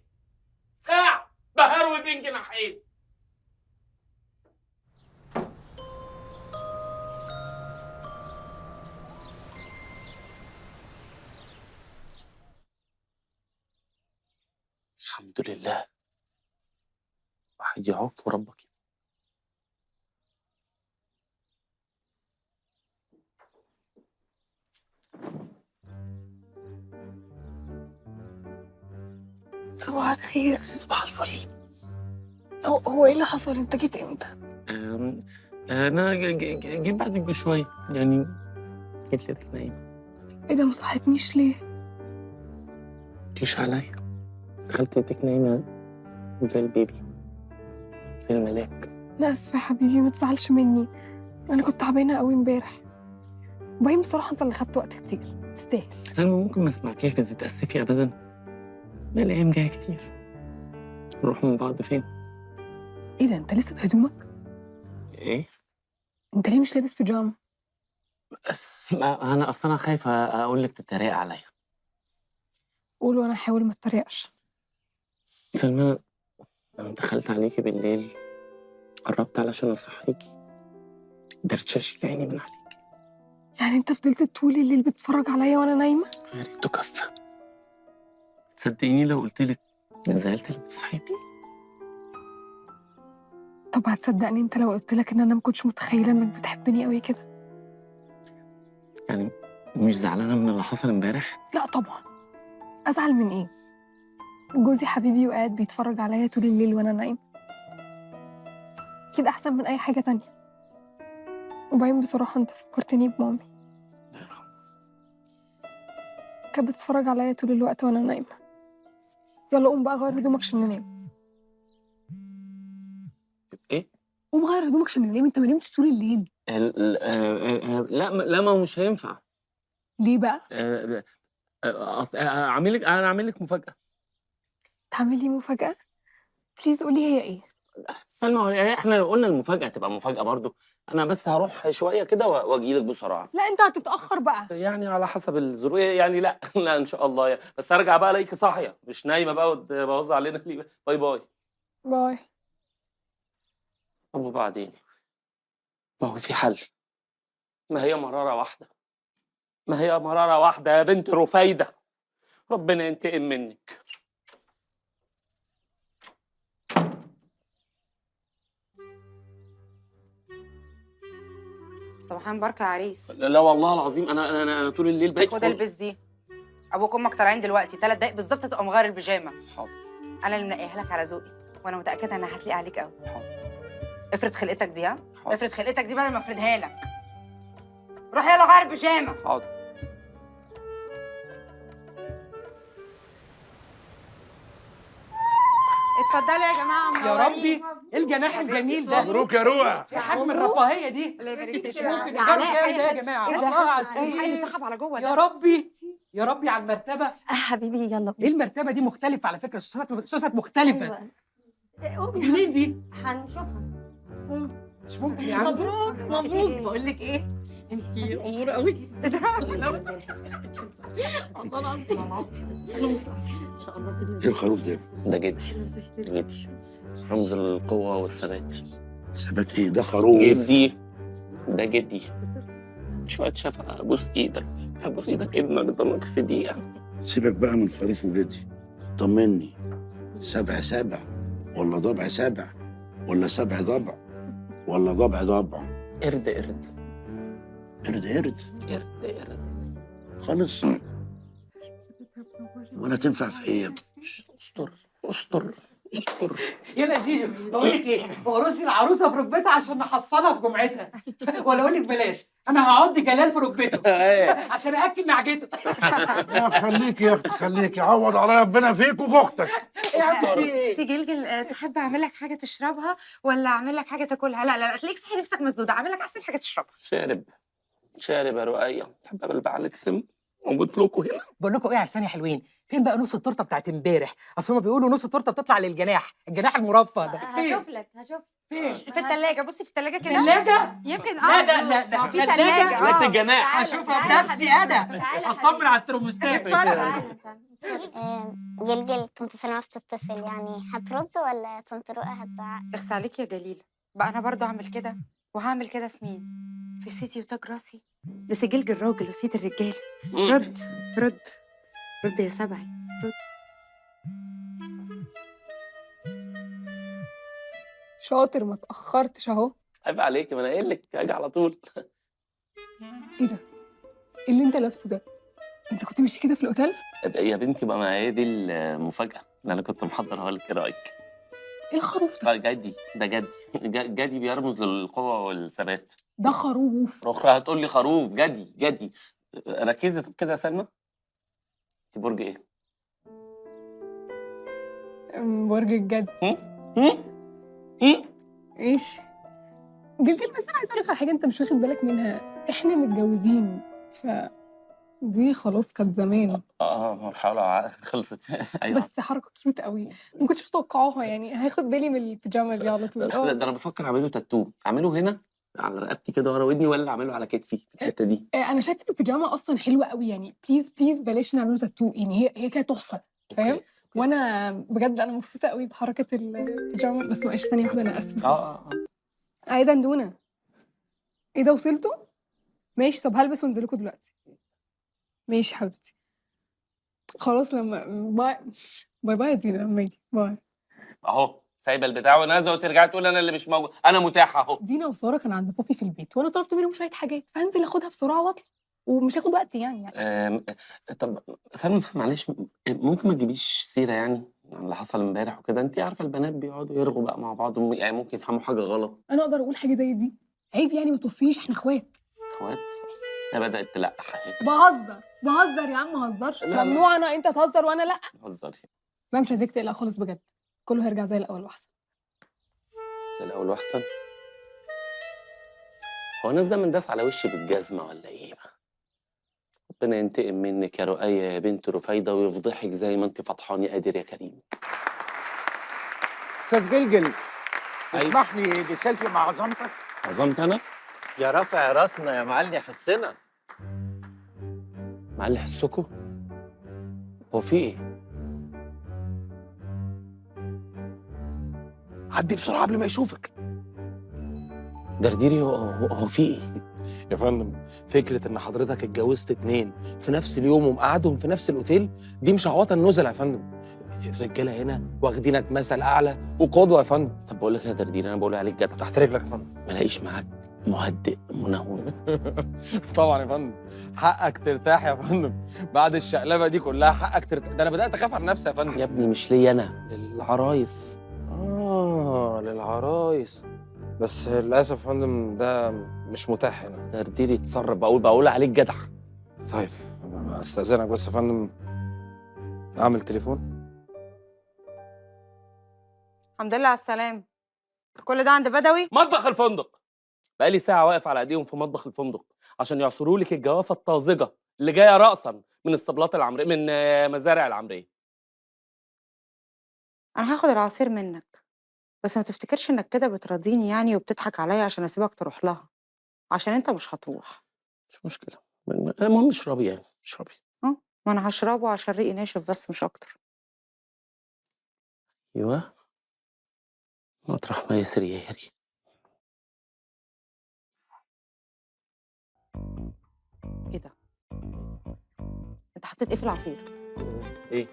الحمد لله، واحد يعوق وربك يفرج. صباح الخير. صباح الفل. هو ايه اللي حصل؟ انت جيت امتى؟ انا جيت بعدك بشويه يعني، جيت لقيتك نايمه. ايه ده ما صحتنيش ليه؟ متجيش عليا، دخلت لقيتك نايمه زي البيبي، زي الملاك. انا اسفه يا حبيبي، ما تزعلش مني، انا كنت تعبانه قوي امبارح، وبعدين بصراحه انت اللي خدت وقت كتير، تستاهل. سلمى ممكن ما اسمعكيش بتتاسفي ابدا، ده الايام جايه كتير، نروح من بعض فين؟ ايه ده انت لسه بهدومك؟ ايه؟ انت ليه مش لابس بيجامه؟ انا اصلا خايفه اقول لك تتريق عليا. قول وانا احاول ما اتريقش. سلمى لما دخلت عليكي بالليل قربت علشان اصحيكي، درتشاش عيني من عليكي. يعني انت فضلت طول الليل بتتفرج عليا وانا نايمه؟ يا ريته كفى. تصدقيني لو قلت لك زعلت لما صحيتي؟ طب هتصدقني انت لو قلت لك ان انا ما كنتش متخيله انك بتحبني قوي كده؟ يعني مش زعلانه من اللي حصل امبارح؟ لا طبعا، ازعل من ايه؟ جوزي حبيبي وقاعد بيتفرج عليا طول الليل وانا نايمه، اكيد احسن من اي حاجه تانية. وبعدين بصراحه انت فكرتني بمامي، الله يرحمها. كانت بتتفرج عليا طول الوقت وانا نايمه. يلا قوم بقى غير هدومك عشان ننام. ايه؟ قوم غير هدومك عشان ننام، انت ما نمتش طول الليل. لا ما مش هينفع. ليه بقى؟ اصل انا عامل لك مفاجاه. تعمل لي مفاجاه؟ بليز قولي هي ايه؟ سلمى احنا لو قلنا المفاجاه تبقى مفاجاه برضو. انا بس هروح شويه كده واجي لك بسرعه. لا انت هتتاخر بقى. يعني على حسب الظروف يعني. لا لا ان شاء الله بس ارجع بقى الاقيكي صاحيه مش نايمه بقى وتبوظ علينا ليه. باي باي. باي. طب وبعدين؟ ما هو في حل. ما هي مراره واحده. ما هي مراره واحده يا بنت رفايده. ربنا ينتقم منك. صباحا مباركه يا عريس. لا والله العظيم انا طول الليل بقيت خد البس دي. ابوك وامك طالعين دلوقتي 3 دقايق بالظبط تبقى مغير البيجامه. حاضر. انا اللي منقيها لك على ذوقي وانا متاكده انها هتليق عليك قوي. حاضر. افرد خلقتك دي. ها حاضر. افرد خلقتك دي بدل ما افردها لك. روح يلا غير البيجامه. حاضر. اتفضلوا يا جماعه منورين. يا ربي ايه الجناح الجميل ده؟ مبروك يا روح. ايه حجم الرفاهيه دي؟ الله يبارك فيك شوف يا الجو جاي ده يا جماعه. الله على الحي السرير. سحب على جوه يا ربي يا ربي على المرتبه. حبيبي يلا ايه المرتبه دي مختلفه على فكره، سوسات مختلفه. منين دي؟ هنشوفها. مش ممكن يا عم. مبروك مبروك. بقول لك ايه؟ انتي اموره قوي. والله العظيم. ان شاء الله باذن الله. ايه الخروف ده؟ ده جدي. جدي رمز القوه والثبات. ثبات ايه ده خروف؟ جدي ده جدي. شويه شفقه. ابوس ايدك ابوس ايدك ابنك ضمك في دقيقه. سيبك بقى من خروف وجدي، طمني. سبع ولا ضبع سبع ولا سبع ضبع ولا ضبع ضبع؟ قرد قرد خالص. ولا تنفع في ايه يا ابني؟ استر. يلا جيجو بقول لك ايه؟ ورثي العروسه بركبتها عشان نحصلها في جمعتها. ولا اقول لك بلاش، انا هقعد جلال في ركبته عشان اكل معجته. خليكي يا اختي خليكي، عوض عليا ربنا فيك وفي اختك. سي جلجل تحب اعمل لك حاجه تشربها ولا اعمل لك حاجه تاكلها؟ لا تلاقيك صحي نفسك مسدوده، اعمل لك احسن حاجه تشربها. شارب يا رؤية. تحب ابلبع عليك سم موجود لكم هنا. بقول لكم ايه يا عرسان يا حلوين؟ فين بقى نص التورته بتاعت امبارح؟ اصل هما بيقولوا نص التورته بتطلع للجناح، الجناح المرفه ده. هشوف لك فين؟ في الثلاجه. بصي في الثلاجه كده. ثلاجه؟ يمكن لا ما في الثلاجة؟ ثلاجه. لا الجناح. هشوفها بنفسي انا. هطمن على الترموستات. جلجل كنت سامعة بتتصل، يعني هترد ولا طنط رؤى هتزعق؟ اخس عليك يا جليل بقى، انا برضو اعمل كده وهعمل كده في مين؟ في سيدي وتاج راسي. ده سي جلجل راجل وسيد الرجال. رد يا سبعي رد. شاطر ما تاخرتش اهو. عيب عليك، ما انا قايل لك اجي على طول. ايه ده؟ ايه اللي انت لابسه ده؟ انت كنت ماشي كده في الاوتيل؟ يا بنتي ما هي دي المفاجاه اللي انا كنت محضرها لك. ايه رايك؟ ايه الخروف ده؟ جدي ده جدي بيرمز للقوه والثبات. ده خروف. اخرى هتقول لي خروف. جدي. ركزي طب كده يا سلمى. انت برج ايه؟ برج الجد. ايش؟ جلجل بس انا عايزه اقول لك على حاجه انت مش واخد بالك منها. احنا متجوزين دي خلاص كانت زمان. مرحله خلصت. ايوه بس حركه كيوت قوي، ما كنتش متوقعاها يعني. هاخد بالي من البيجامه دي على طول. ده انا بفكر اعمله تاتو. اعمله هنا على رقبتي كده ورا ودني ولا اعمله على كتفي في الحته دي؟ انا شايفه البيجامه اصلا حلوه قوي يعني. بليز بلاش نعمله تاتو يعني. هي كده تحفه فاهم. وانا بجد انا مبسوطه قوي بحركه البيجامه. بس معلش ثانيه واحده انا اسفه. عايده ندونه. ايه ده وصلتوا؟ ماشي طب هلبس وانزل لكم دلوقتي. ماشي حبيبتي. خلاص لما باي يا دينا لما اجي. باي. اهو سايبه البتاع ونازله وترجعي تقول انا اللي مش موجود. انا متاحه اهو. دينا وساره كان عند بابي في البيت وانا طلبت منهم شويه حاجات فهنزل اخدها بسرعه واطلع ومش هاخد وقت يعني. طب سلمى معلش ممكن ما تجيبيش سيره يعني عن اللي حصل امبارح وكده. انت عارفه البنات بيقعدوا يرغوا بقى مع بعض يعني ممكن يفهموا حاجه غلط. انا اقدر اقول حاجه زي دي؟ عيب يعني ما توصينيش. احنا اخوات. هي بدات تلقح اهي. بهزر يا عم. ما هزرش. ممنوع انا انت تهزر وانا لا. هزري ما مش عايزاك تقلق خالص بجد. كله هيرجع زي الاول واحسن. زي الاول واحسن؟ هو انا الزمن داس على وشي بالجزمه ولا ايه؟ ربنا ينتقم منك يا رؤية يا بنت رفايده ويفضحك زي ما انت فضحاني. قادر يا كريم. استاذ جلجل تسمح لي بسيلفي مع عظمتك؟ عظمت انا؟ يا رافع راسنا يا معلي حسنا. معلي حسكوا؟ هو في ايه؟ عدي بسرعه قبل ما يشوفك. درديري هو في ايه؟ يا فندم، فكره ان حضرتك اتجوزت 2 في نفس اليوم ومقعدهم في نفس الاوتيل دي مش عواطه النزل يا فندم. الرجاله هنا واخدينك مثل اعلى وقدوه يا فندم. طب بقول لك يا درديري، انا بقول عليك جدع. تحت رجلك يا فندم. ما لاقيش معاك مهدئ منون. طبعا يا فندم، حقك ترتاح يا فندم. بعد الشقلبه دي كلها حقك ترتاح. ده انا بدات اخاف على نفسي يا فندم. يا ابني مش ليا انا، للعرايس. للعرايس. بس للاسف يا فندم ده مش متاح هنا. درديري اتصرف، بقول عليك جدع. طيب استاذنك بس يا فندم اعمل تليفون. الحمد لله على السلامة. كل ده عند بدوي؟ مطبخ الفندق. بقالي ساعة واقف على ايديهم في مطبخ الفندق عشان يعصروا لك الجوافة الطازجة اللي جاية رأسا من اسطبلات العمرية، من مزارع العمرية. أنا هاخد العصير منك، بس ما تفتكرش إنك كده بتراضيني يعني وبتضحك عليا عشان أسيبك تروح لها، عشان أنت مش هتروح. مش مشكلة، المهم اشربي يعني، اشربي. ما أنا هشربه عشان ريقي ناشف بس مش أكتر. أيوه، مطرح ما يسري يهري. إيه ده؟ أنت حطيت إيه في العصير؟ إيه؟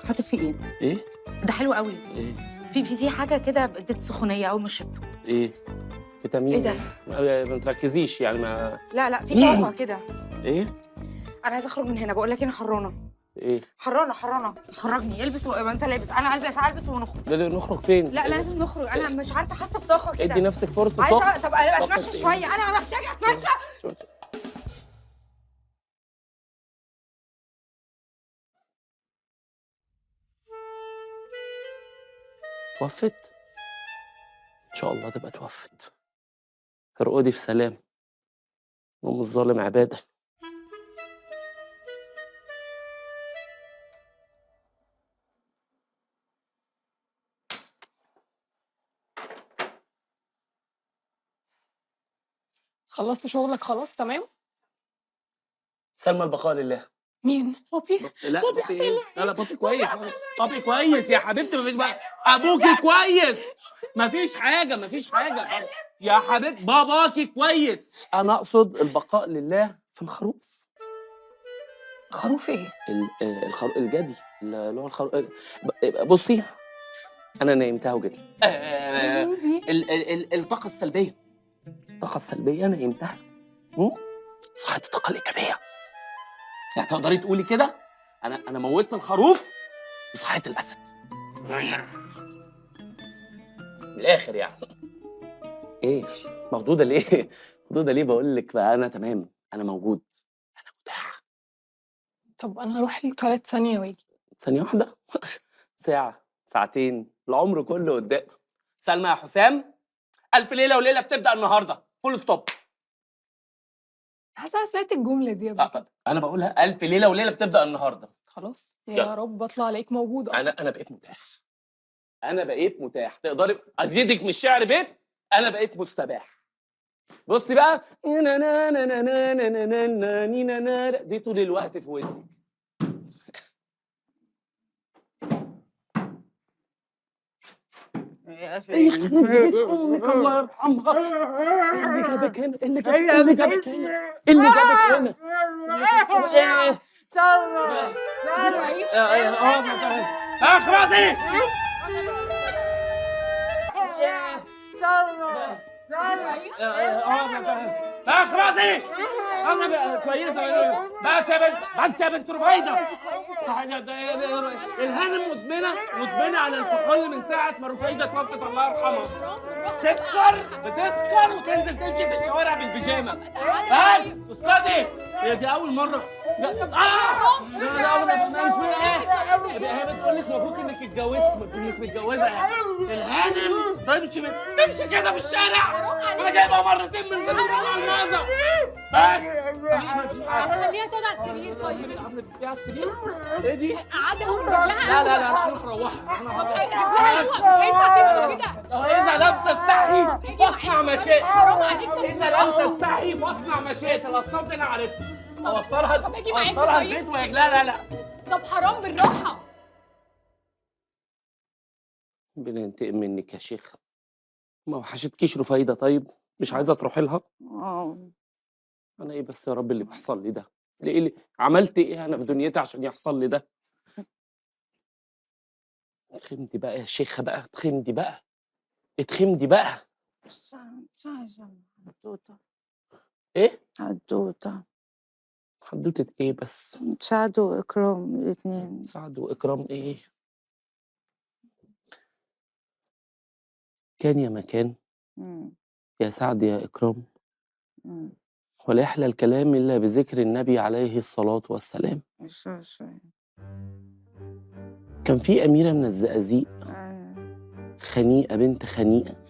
حطيت فيه إيه؟ إيه؟ ده حلو قوي. إيه؟ في حاجة كده اديت سخونية أول ما شربته. إيه؟ فيتامين. إيه ده؟ ما تركزيش يعني، ما لا في طاقة كده. إيه؟ أنا عايزة أخرج من هنا، بقول لك أنا حرانة. إيه؟ حرانة خرجني. البس أنت لابس، أنا ألبس ونخرج. نخرج فين؟ لا لازم نخرج، أنا مش عارفة، حاسة بطاقة كده. ادي نفسك فرصة. عايزة طب أتمشى شوية، أنا محتاجة أتمشى. توفت؟ إن شاء الله تبقى توفت. ارقدي في سلام. أم الظالم عبادة. خلصت شغلك خلاص تمام؟ سلمى البقاء لله. مين؟ بابي؟ لا بابي بابي حسين. إيه؟ لا بابي كويس. بابي كويس يا حبيبتي. ابوكي كويس. مفيش حاجه يا حبيبتي، باباكي كويس. انا اقصد البقاء لله في الخروف. خروف ايه؟ الخروف الجدي اللي هو الخروف. بصي، انا نيمتها وجيت الطاقه السلبيه. الطاقه السلبيه نيمتها، صحت الطاقه الايجابيه. يعني تقدري تقولي كده انا موتت الخروف وصحيت الاسد من الاخر يعني. ايه مخضوضه ليه؟ مخضوضه ليه؟ بقول لك بقى انا تمام، انا موجود، انا متاح. طب انا هروح التواليت ثانيه واجي. ثانيه واحده؟ ساعه، ساعتين، العمر كله قدام. سلمى يا حسام، الف ليله وليله بتبدا النهارده، فول ستوب. حاسه سمعت الجمله دي قبل كده. انا بقولها الف ليله وليله بتبدا النهارده. خلاص يا رب اطلع الاقيك موجود اصلا. انا بقيت متاح. انا بقيت متاح. تقدري ازيدك من الشعر بيت، انا بقيت مستباح. بصي بقى، دي طول الوقت في ودنك. الله يرحمها. اللي جابك هنا؟ اللي جابك هنا؟ اخرسي. اخرسي. انا كويسه. بس يا بنت رفايده. الهانم مدمنه على الكحول من ساعه ما رفايده توفت الله يرحمها. بتسكر وتنزل تمشي في الشوارع بالبيجامه. بس اسكتي. هي دي اول مره. لا مش هي بتقول لك مبروك انك اتجوزت، انك متجوزه يعني. الهانم تمشي كده في الشارع. انا جايبها مرتين من زمان المعظم. خليها تقعد على السرير طيب. العمل بتاع السرير ايه دي؟ قعدها ورجلها. لا لا لا لا انا هروحها. طب رجلها مش هينفع تمشي كده. اذا لم تستحي فاصنع ما شئت. حرام عليك. اذا لم تستحي فاصنع ما شئت. الاصناف دي انا عارفها. اوصلها طب اجي معاك اوصلها طيب. البيت لا لا لا. طب حرام بالراحه. ربنا ينتقم منك يا شيخ. ما وحشتكيش رفايده؟ طيب مش عايزه تروحي لها؟ انا ايه بس يا رب اللي بيحصل لي ده؟ ليه اللي عملت ايه انا في دنيتي عشان يحصل لي ده؟ اتخمدي بقى يا شيخه بقى، اتخمدي بقى، اتخمدي بقى. حدوته. ايه؟ حدوته. حدوته ايه بس؟ سعد واكرام الاثنين. سعد واكرام ايه؟ كان يا مكان يا سعد يا اكرام ولا يحلى الكلام الا بذكر النبي عليه الصلاه والسلام. كان في اميره من الزقازيق خنيقه بنت خنيقه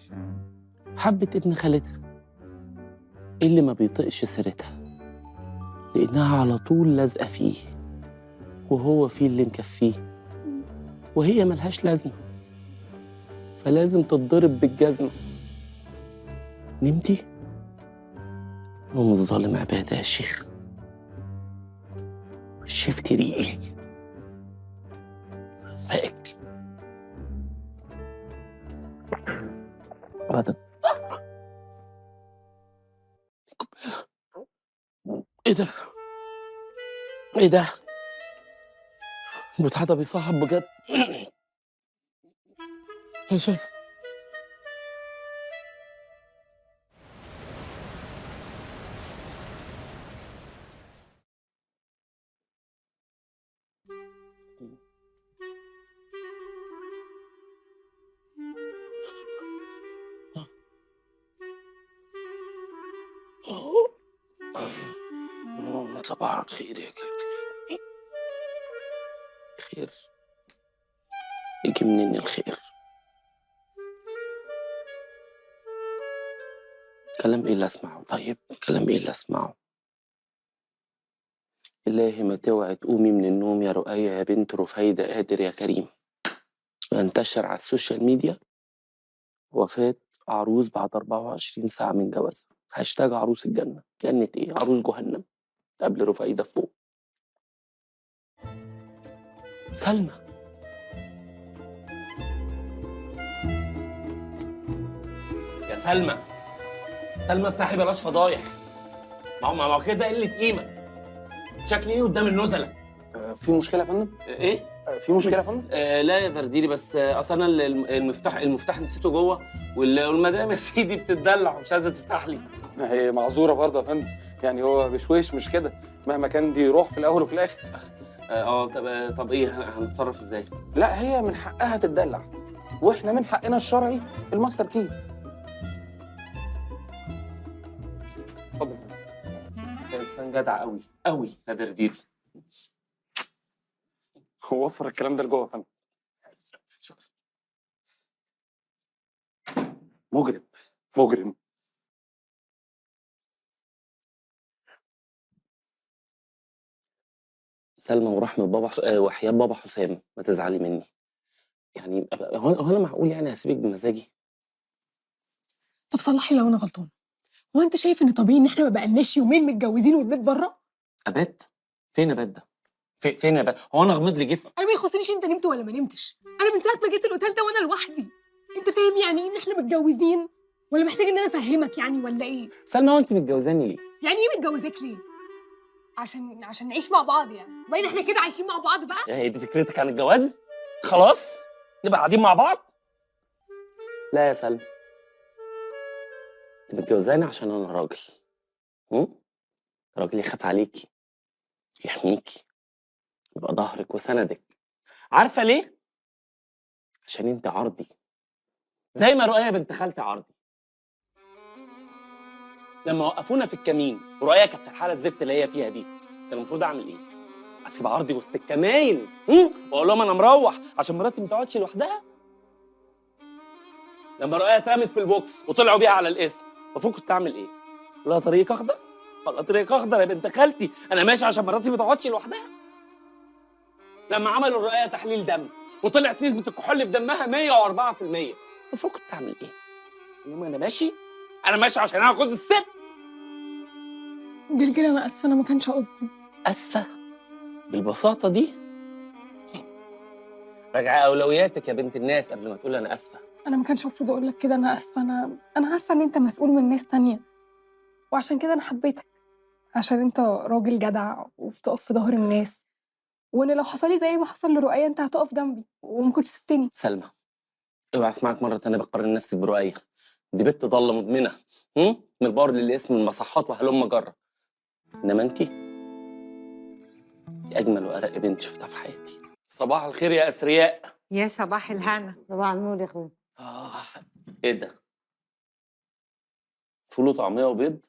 حبت ابن خالتها اللي ما بيطقش سيرتها لانها على طول لازقه فيه وهو فيه اللي مكفيه وهي ملهاش لازمه فلازم تتضرب بالجزمه. نمتي؟ نوم الظالم عباده يا شيخ. شفتي ريقي رأيك هذا ايه ده؟ ايه ده؟ بتاع ده بيصاحب بجد. يا شيخ صباح الخير يا كابتن. خير يجي منين الخير؟ كلام ايه اللي اسمعه؟ طيب كلام ايه اللي اسمعه؟ إلهي ما توعي تقومي من النوم يا رؤية يا بنت رفايدة قادر يا كريم. وانتشر على السوشيال ميديا وفاة عروس بعد 24 ساعة من جوازها. هاشتاج عروس الجنة. جنة ايه؟ عروس جهنم قبل رفايدة فوق. سلمى يا سلمى، سلمى افتحي بلاش فضايح. ما هو كده قلة قيمة. شكلي ايه قدام النزلة؟ في مشكله يا فندم؟ ايه؟ في مشكله يا فندم؟ لا يا درديري بس اصل انا المفتاح نسيته جوه والمدام يا سيدي بتدلع ومش عايزه تفتح لي. هي معذوره برضه يا فندم، يعني هو بشويش مش كده، مهما كان دي روح في الاول وفي الاخر. طب ايه هنتصرف ازاي؟ لا هي من حقها تتدلع واحنا من حقنا الشرعي الماستر كي. اتفضل. انت انسان جدع قوي قوي يا درديري. وفر الكلام ده لجوه يا فندم. شكرا. مجرم. سلمى ورحمة بابا وحياة بابا حسام ما تزعلي مني. يعني هو انا معقول يعني هسيبك بمزاجي؟ طب صلحي لو انا غلطان. هو انت شايف ان طبيعي ان احنا ما بقالناش يومين متجوزين والبيت بره؟ ابات؟ فين ابات ده؟ فين ابات؟ هو انا غمض لي جفن؟ انا ما يخصنيش انت نمت ولا ما نمتش. انا من ساعه ما جيت الاوتيل ده وانا لوحدي. انت فاهم يعني ايه ان احنا متجوزين؟ ولا محتاج ان انا افهمك يعني ولا ايه؟ سلمى وانت متجوزاني ليه؟ يعني ايه متجوزاك ليه؟ عشان نعيش مع بعض يعني. باين احنا كده عايشين مع بعض بقى. هي دي فكرتك عن الجواز؟ خلاص نبقى قاعدين مع بعض؟ لا يا سلمى، انت متجوزاني عشان انا راجل. راجل يخاف عليكي يحميكي يبقى ظهرك وسندك. عارفه ليه؟ عشان انت عرضي زي ما رؤية بنت خالتي عرضي. لما وقفونا في الكمين ورؤية كانت في الحاله الزفت اللي هي فيها دي، كان المفروض اعمل ايه؟ اسيب عرضي وسط الكمين واقول لهم انا مروح عشان مراتي ما تقعدش لوحدها؟ لما رؤية اترمت في البوكس وطلعوا بيها على الاسم المفروض كنت اعمل ايه؟ اقول لها طريق اخضر ولا طريق اخضر يا بنت خالتي، انا ماشي عشان مراتي ما تقعدش لوحدها. لما عملوا الرقايه تحليل دم وطلعت نسبه الكحول في دمها 104%، المفروض كنت اعمل ايه؟ يوم انا ماشي عشان انقذ الست. جلجل انا اسفه، انا ما كانش قصدي. اسفه بالبساطه دي؟ راجعه اولوياتك يا بنت الناس قبل ما تقول انا اسفه. انا ما كانش المفروض اقول لك كده، انا اسفه. انا عارفه ان انت مسؤول من ناس تانية، وعشان كده انا حبيتك، عشان انت راجل جدع وبتقف في ظهر الناس، وان لو حصل لي زي ما حصل لرؤية انت هتقف جنبي وما كنتش سبتني. سلمى، اوعى اسمعك مره تانية بتقارن نفسك برؤية. دي بنت ضاله مدمنه، من البار للاسم المصحات وهلم جره. انما انت اجمل وارق بنت شفتها في حياتي. صباح الخير يا اثرياء. يا صباح الهنا. صباح النور يا اخويا. ايه ده؟ فول وطعميه وبيض؟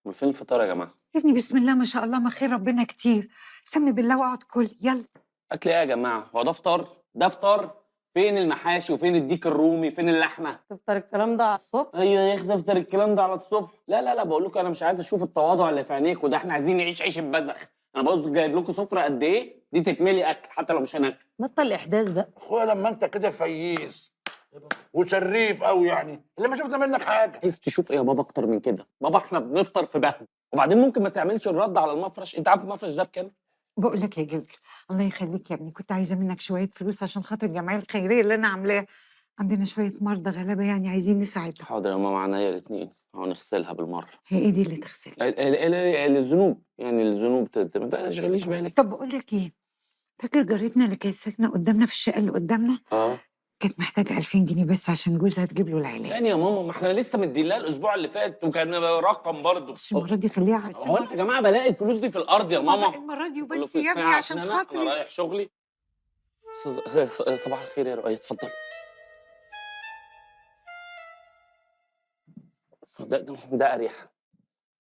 من فين الفطار يا جماعه؟ يا ابني بسم الله ما شاء الله، ما خير ربنا كتير. سمي بالله واقعد كل، يلا. اكل ايه يا جماعه؟ هو ده فطار؟ ده فطار؟ فين المحاشي وفين الديك الرومي؟ فين اللحمه؟ تفطر الكلام ده على الصبح؟ ايوه يا اخي تفطر الكلام ده على الصبح؟ لا بقول لكم انا مش عايز اشوف التواضع اللي في عينيكوا ده، احنا عايزين نعيش عيش البذخ. انا بقول جايب لكم سفره قد ايه؟ دي تتملي اكل حتى لو مش هناكل. بطل احداث بقى. اخويا لما انت كده فييس وشريف قوي يعني اللي ما شفنا منك حاجه. عايز تشوف ايه يا بابا اكتر من كده؟ بابا احنا بنفطر في بهن، وبعدين ممكن ما تعملش الرد على المفرش. انت عارف المفرش ده بكام؟ بقول لك يا جلجل، الله يخليك يا ابني، كنت عايزه منك شويه فلوس عشان خاطر الجمعيه الخيريه اللي انا عاملاها. عندنا شويه مرضى غلابه يعني عايزين نساعدهم. حاضر يا ماما، عينيا الاثنين، اهو نغسلها بالمره. هي ايه دي اللي تغسلها؟ الذنوب يعني، الذنوب ما تشغليش بالك. طب بقول لك ايه، فاكر جارتنا اللي كانت ساكنه قدامنا في الشقه اللي قدامنا؟ كانت محتاجه 2000 جنيه بس عشان جوزها تجيب له العلاج. يعني يا ماما ما احنا لسه مدين لها الاسبوع اللي فات وكان رقم برضه. بس المره دي خليها على هو انا يا جماعه بلاقي الفلوس دي في الارض يا ماما؟ المره دي وبس يا ابني عشان خاطري. انا رايح شغلي. صباح الخير يا رؤية، اتفضل. ده اريح،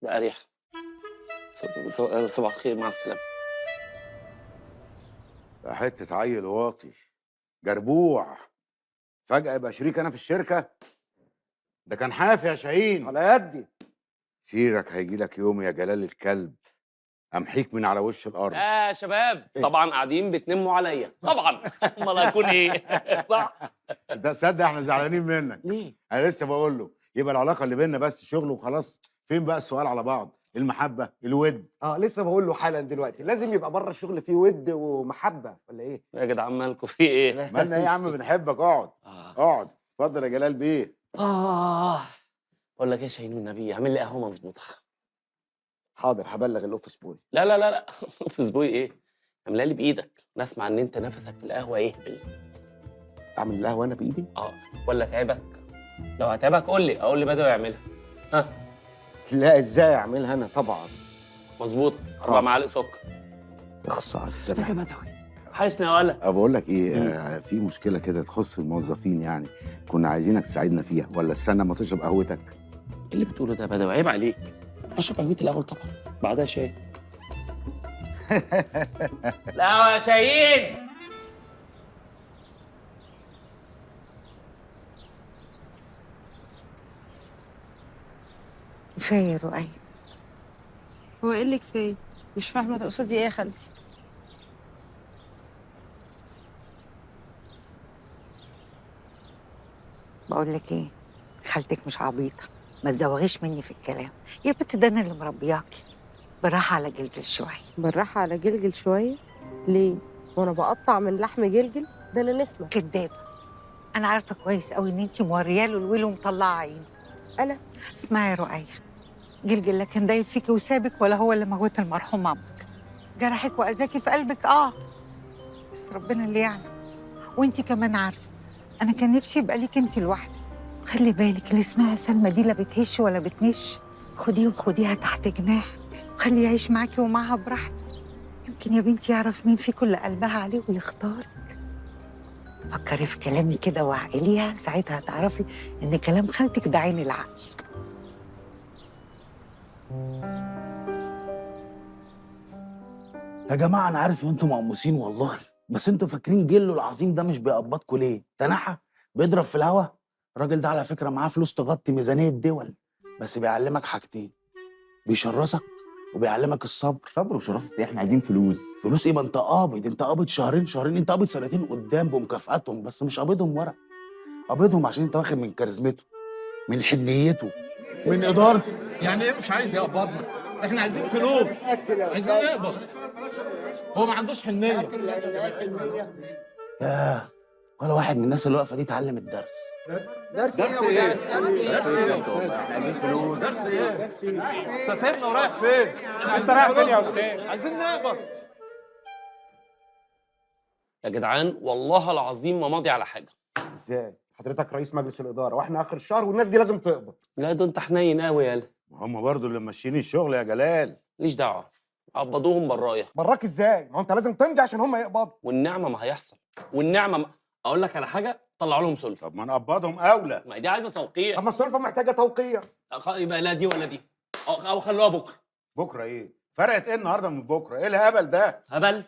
ده اريح. صباح الخير، مع السلامه. حته عيل واطي جربوع فجاه يبقى شريك انا في الشركه. ده كان حافي يا شاهين على يدي. سيرك هيجي لك يوم يا جلال الكلب امحيك من على وش الارض. يا شباب طبعا قاعدين بتنموا عليا طبعا. امال هيكون ايه؟ صح. انت تصدق احنا زعلانين منك. ليه؟ انا لسه بقول له يبقى العلاقه اللي بيننا بس شغل وخلاص. فين بقى السؤال على بعض، المحبه، الود؟ لسه بقول له حالا دلوقتي لازم يبقى بره الشغل فيه ود ومحبه، ولا ايه؟ يا جدعان مالكم في ايه؟ مالنا ايه يا عم، بنحبك. اقعد اقعد، اتفضل يا جلال بيه. بقول لك ايه يا شاهين والنبي، اعمل لي قهوه مظبوطه. حاضر، هبلغ الاوفيس بوي. لا اوفيس بوي ايه؟ اعملها لي بايدك، نسمع ان انت نفسك في القهوه يهبل. اعمل القهوه انا بايدي؟ ولا اتعبك؟ لو هتعبك قول لي، اقول لي بدوي يعملها. لا ازاي اعملها انا؟ طبعا مظبوطه. 4 معالق سكر. اخص على السبع. يا بدوي وحشني يا ولا. بقول لك ايه، في مشكله كده تخص الموظفين يعني، كنا عايزينك تساعدنا فيها. ولا استنى ما تشرب قهوتك؟ ايه اللي بتقوله ده يا بدوي؟ عيب عليك. اشرب قهوتي الاول طبعا، بعدها شاي. لا يا شاهين. كفايه يا رؤية. هو ايه اللي كفايه؟ مش فاهمه تقصدي ايه يا خالتي؟ بقول لك ايه، خالتك مش عبيطه، ما تزوغيش مني في الكلام. يا بنت ده انا اللي مربياكي. بالراحه على جلجل شويه. بالراحه على جلجل شويه؟ ليه؟ وانا بقطع من لحم جلجل؟ ده انا نسمه. كدابه. انا عارفه كويس قوي ان انت مورياله الويل ومطلعه عينه. انا؟ اسمعي يا رؤية، جلجل لا كان دايب فيكي وسابك ولا هو اللي موت المرحوم عمك. جرحك واذاكي في قلبك بس ربنا اللي يعلم. وانت كمان عارفه انا كان نفسي يبقى ليك انت لوحدك. خلي بالك اللي اسمها سلمى دي لا بتهش ولا بتنش. خديه وخديها تحت جناحك وخليه يعيش معاكي ومعاها براحته. يمكن يا بنتي يعرف مين فيكم اللي قلبها عليه ويختارك. فكري في كلامي كده وعقليها، ساعتها هتعرفي ان كلام خالتك ده عين العقل. يا جماعه انا عارف ان انتوا مقموسين والله، بس انتوا فاكرين جيلو العظيم ده مش بيقبضكوا ليه؟ تنحى بيضرب في الهوا. الراجل ده على فكره معاه فلوس تغطي ميزانيه دول، بس بيعلمك حاجتين: بيشرسك وبيعلمك الصبر. صبر وشراسة ايه؟ احنا عايزين فلوس. فلوس ايه؟ ما انت قابض، انت قابض شهرين، انت قابض سنتين قدام بمكافاتهم، بس مش قابضهم ورق، قابضهم عشان انت واخد من كاريزمته، من حنيته، من ادارته. يعني ايه مش عايز يقبضنا؟ احنا عايزين فلوس، عايزين نقبض. هو ما عندوش حنيه. ياه، ولا واحد من الناس اللي واقفه دي اتعلم الدرس. درس ايه؟ درس ايه؟ عايزين فلوس. درس ايه؟ انت سايبنا ورايح فين؟ انت رايح فين يا استاذ؟ عايزين نقبض. يا جدعان والله العظيم ما ماضي على حاجه. ازاي؟ حضرتك رئيس مجلس الاداره واحنا اخر الشهر والناس دي لازم تقبض. لا ده انت حنين قوي يالا. هم برضو اللي ماشيين الشغل يا جلال. ليش دعوه، قبضوهم برايا. براك ازاي؟ ما هو انت لازم تمضي عشان هم يقبضوا. والنعمه ما هيحصل، والنعمه ما... اقول لك على حاجه، طلعوا لهم سلفه. طب ما نقبضهم اولى. ما دي عايزه توقيع. طب ما السلفه محتاجه توقيع. يبقى لا دي ولا دي، او خلوها بكره. بكره ايه؟ فرقت ايه النهارده من بكره؟ ايه الهبل ده؟ هبل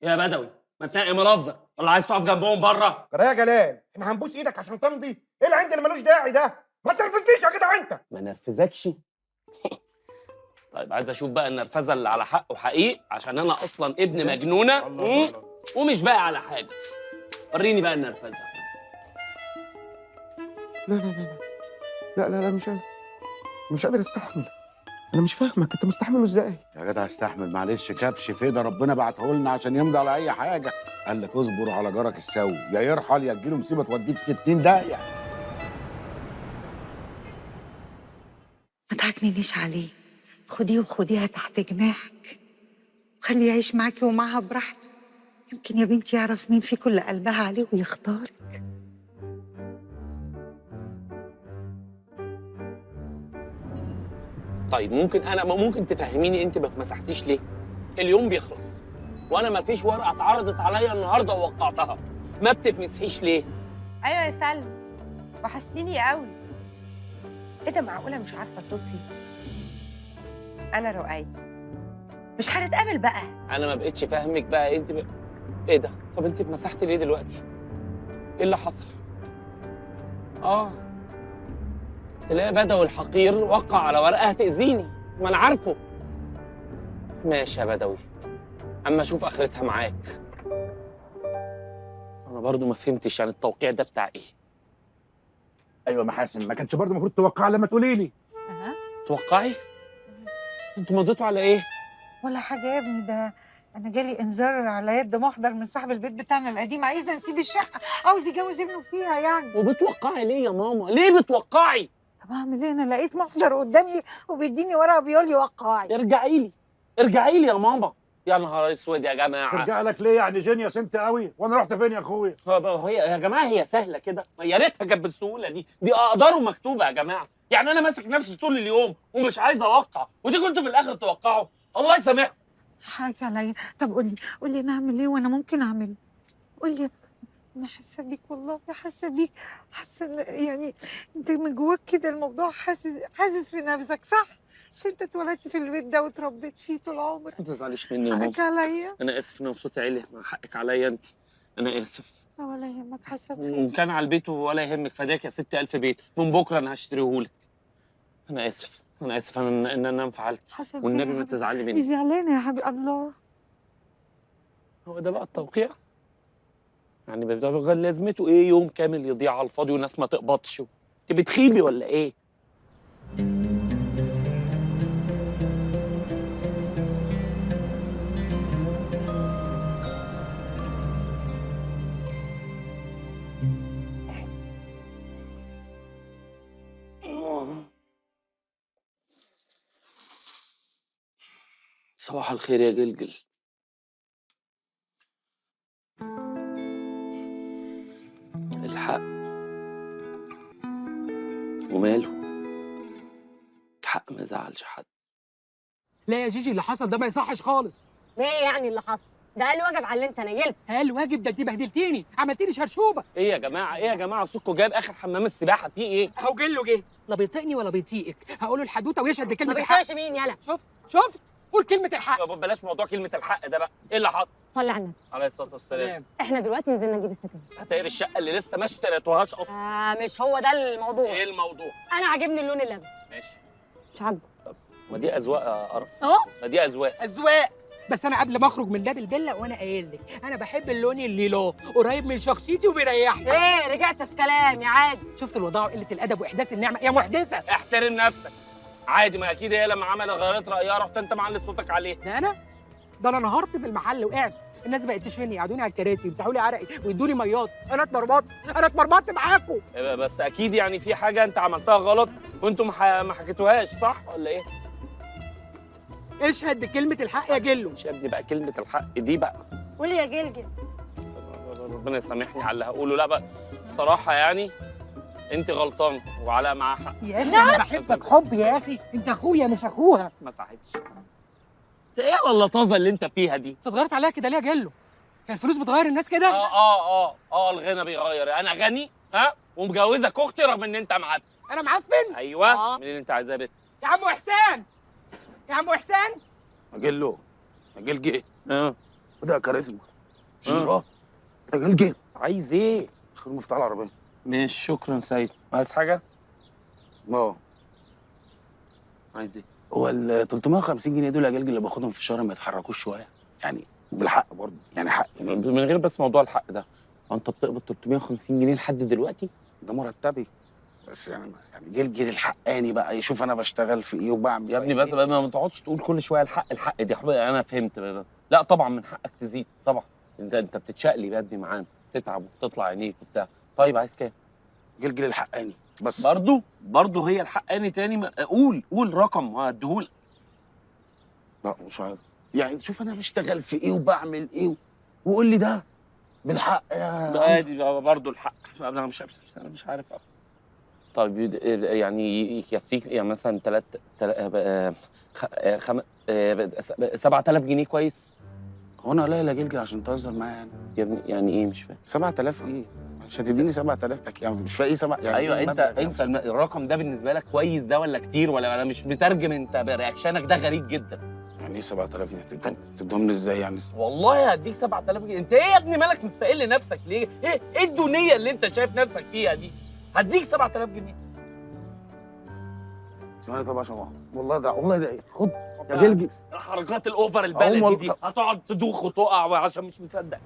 يا بدوي، ما تنقي ملافظك ولا عايز تقف جنبهم بره؟ كده يا جلال احنا هنبوس ايدك عشان تمضي؟ ايه اللي عندي اللي ملوش داعي ده؟ ما تنرفزنيش يا جدع انت. ما نرفزكش. طيب عايز اشوف بقى النرفزه اللي على حق وحقيقي، عشان انا اصلا ابن مجنونه ومش باقي على حاجه. وريني بقى النرفزه. لا مش قادر استحمل. انا مش فاهمك، انت مستحمله ازاي؟ يا جدع استحمل، معلش كبش فدا ربنا بعته لنا عشان يمضي على اي حاجه. قال لك اصبر على جارك السوي، يا يرحل يا تجيله مصيبه توديه في 60 داهيه. ما تعكننيش عليه، خديه وخديها تحت جناحك وخليه يعيش معاكي ومعها براحته. يمكن يا بنتي يعرف مين فيكم اللي قلبها عليه ويختارك. طيب ممكن تفهميني انت ما مسحتيش ليه؟ اليوم بيخلص وانا ما فيش ورقه اتعرضت عليا النهارده ووقعتها، ما بتتمسحيش ليه؟ ايوه يا سلمى، وحشتيني قوي. ايه ده، معقوله مش عارفه صوتي؟ انا رؤية، مش هنتقابل بقى؟ انا ما بقتش فاهمك بقى انت ايه ده؟ طب انت اتمسحتي ليه دلوقتي؟ ايه اللي حصل؟ تلاقي بدوي الحقير وقع على ورقه هتأذيني، ما انا عارفه. ماشي يا بدوي، اما اشوف اخرتها معاك. انا برضو ما فهمتش يعني التوقيع ده بتاع ايه؟ ايوه محاسن، ما كانش برضه المفروض توقع لما تقولي لي؟ توقعي؟ انتوا مضيتوا على ايه؟ ولا حاجه يا ابني، ده انا جالي انذار على يد محضر من صاحب البيت بتاعنا القديم، عايزنا نسيب الشقه، عاوز يجوز ابنه فيها يعني. وبتوقعي ليه يا ماما؟ ليه بتوقعي؟ طب اعمل ايه؟ انا لقيت محضر قدامي وبيديني ورقه بيقول لي وقعي. ارجعي لي يا ماما. يا نهار اسود يا جماعه. ترجع لك ليه يعني؟ جينيوس انت قوي، وانا رحت فين يا اخويا؟ هي يا جماعه هي سهله كده، يا ريتها كانت بالسهوله دي اقداره مكتوبه يا جماعه. يعني انا ماسك نفسي طول اليوم ومش عايز اوقع، ودي كنتوا في الاخر توقعوا. الله يسامحكم. حاجه عليا. طب قول لي انا اعمل ايه وانا ممكن اعمله؟ قول لي. انا حاسه بيك والله، حاسه بيك، حاسه يعني انت من جواك كده الموضوع، حاسس في نفسك، صح؟ عشان انت اتولدت في البيت ده وتربيت فيه طول عمرك. ما تزعليش مني يا ماما. حقك عليا. انا اسف ان صوتي عالي، حقك عليا انت. انا اسف. ولا يهمك، حسب وان كان على البيت ولا يهمك، فداك يا ستي الف بيت. من بكره انا هشتريهولك. انا اسف ان انا انفعلت، والنبي ما تزعلي مني. زعلانه يا حبيبي. الله، هو ده بقى التوقيع؟ يعني بيبقى لازمته ايه يوم كامل يضيع على الفاضي وناس ما تقبضش؟ انت بتخيبي ولا ايه؟ صباح الخير يا جلجل. الحق وماله؟ الحق ما يزعلش حد. لا يا جيجي، اللي حصل ده ما يصحش خالص. ليه يعني اللي حصل؟ ده اقل واجب على اللي انت نيلت. اقل واجب؟ ده انت بهدلتيني، عملتيلي شرشوبه. ايه يا جماعه صوتكم جايب اخر حمام السباحه فيه ايه؟ اهو جله جه، لا بيطيقني ولا بيطيقك. هقول له الحدوته ويشهد بكلمه ما الحق. بيطيقش مين يالا؟ شفت قول كلمه الحق. بلاش موضوع كلمه الحق ده بقى. ايه اللي حصل؟ صلي على النبي عليه الصلاه والسلام. احنا دلوقتي نزلنا نجيب الستاير. ستاير الشقه اللي لسه ما اشتريتوهاش اصلا. مش هو ده الموضوع. ايه الموضوع؟ انا عاجبني اللون اللبني. ماشي. مش عاجبه. طب ما دي اذواق يا قرف. اه ما دي اذواق. اذواق. بس انا قبل ما اخرج من باب الفيلا وانا قايل لك انا بحب اللون الليلو، قريب من شخصيتي وبيريحني. ايه رجعت في كلامي عادي. شفت الوضاعه وقله الادب واحداث النعمه يا محدثه. احترم نفسك. عادي، ما اكيد هي لما عملت غيرت رايها رحت انت معلي صوتك عليه. ده انا نهارت في المحل وقعت، الناس بقت تشيلني يقعدوني على الكراسي يمسحوا لي عرقي ويدوني ميات، انا اتمرمطت معاكم. بس اكيد يعني في حاجه انت عملتها غلط وانتم ما حكيتوهاش، صح ولا ايه؟ اشهد بكلمه الحق يا جلو. اشهد بقى كلمه الحق دي بقى. قولي يا جلجل. ربنا يسامحني على اللي هقوله. لا بقى بصراحه يعني انت غلطان وعلاء معاه حق. يا اخي انا بحبك حب يا اخي، انت اخويا مش اخوها. ما صحتش. انت ايه اللطازه اللي انت فيها دي؟ انت اتغيرت عليا كده ليه يا جلو؟ هي الفلوس بتغير الناس كده؟ الغنى بيغير. انا غني ومجوزك اختي رغم ان انت معفن. انا معفن؟ ايوه. مين اللي انت عايزاه بنت؟ يا عم حسين، يا عم حسين. اجله اجل جه. وده كاريزما. اه اه اجل جه. عايز ايه؟ خد مفتاح العربيه. مش شكرا سيد. عايز حاجه؟ عايز ايه؟ هو ال 350 جنيه دول يا جلجل اللي باخدهم في الشهر ما يتحركوش شويه يعني بالحق برضه يعني حق من غير بس موضوع الحق ده، هو انت بتقبض 350 جنيه لحد دلوقتي؟ ده مرتبي بس يعني جلجل الحقاني بقى يشوف انا بشتغل في ايه وبعمل يا ابني بس بقى ما تقعدش تقول كل شويه الحق دي. انا فهمت بقى. لا طبعا من حقك تزيد طبعا. انت بتتشقلب يا ابني معانا، تتعب وتطلع عينيك وبتاع. طيب عايز كام؟ جلجل الحقاني بس. برضه هي الحقاني تاني. قول رقم هديهولك. لا مش عارف يعني شوف انا بشتغل في ايه وبعمل ايه وقول لي ده بالحق يا دي برضه الحق. انا مش عارف أقول. طيب يعني يكفيك يعني مثلا 7000 جنيه كويس؟ هو انا قليل يا جلجل عشان تهزر معايا يعني؟ يا ابني يعني ايه مش فاهم؟ 7000 ايه؟ مش هتديني 7000 يعني مش فاهم ايه 7 يعني ايوه. إيه انت الرقم ده بالنسبه لك كويس ده ولا كتير ولا انا مش مترجم؟ انت رياكشنك ده غريب جدا. يعني ايه 7000 جنيه؟ تديهم لي ازاي يعني؟ والله هديك 7000 جنيه. انت ايه يا ابني مالك مستقل نفسك ليه؟ ايه الدنيا اللي انت شايف نفسك فيها دي؟ هديك 7000 جنيه. ثواني طب عشان والله ده خد يا جلجل. حركات الاوفر البلدي دي هتقعد تدوخ وتقع عشان مش مصدق.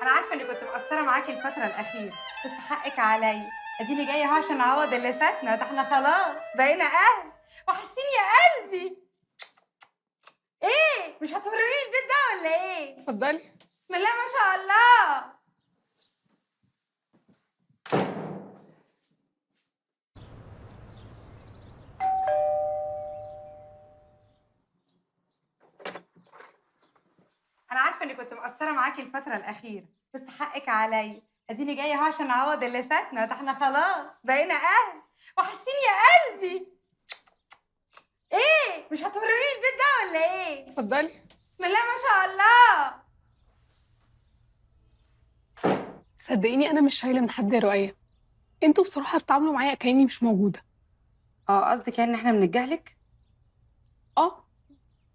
انا عارفه اني كنت مقصره معاكي الفتره الاخيره بس حقك عليا. اديني جايه اهو عشان اعوض اللي فاتنا. ده احنا خلاص بقينا اهل. وحشتيني يا قلبي. ايه مش هتوريني البيت ده ولا ايه؟ اتفضلي. بسم الله ما شاء الله. انا عارفه اني كنت مقصره معاكي الفتره الاخيره بس حقك عليا. اديني جايه اهو عشان اعوض اللي فاتنا. ده احنا خلاص بقينا اهل. وحشتيني يا قلبي. ايه مش هتوريني البيت ده ولا ايه؟ اتفضلي. بسم الله ما شاء الله. صدقيني انا مش شايله من حد يا رؤية. انتوا بصراحه بتعاملوا معايا كاني مش موجوده. قصدك يعني ان احنا بنتجاهلك؟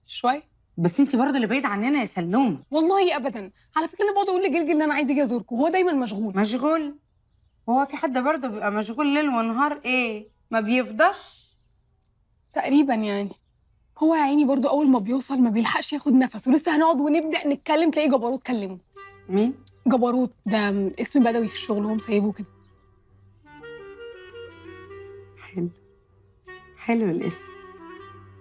شويه. بس انتي برضه اللي بعيد عننا يا سلومه. والله ابدا. على فكره انا بقعد اقول لجلجل ان انا عايزه اجي ازوركم وهو دايما مشغول. مشغول؟ وهو في حد برضه بيبقى مشغول ليل ونهار ايه؟ ما بيفضاش؟ تقريبا يعني. هو يا عيني برضه اول ما بيوصل ما بيلحقش ياخد نفس ولسه هنقعد ونبدا نتكلم تلاقي جبروت كلمه. مين؟ جبروت ده اسم بدوي في الشغل وهو مسيبه كده. حلو الاسم.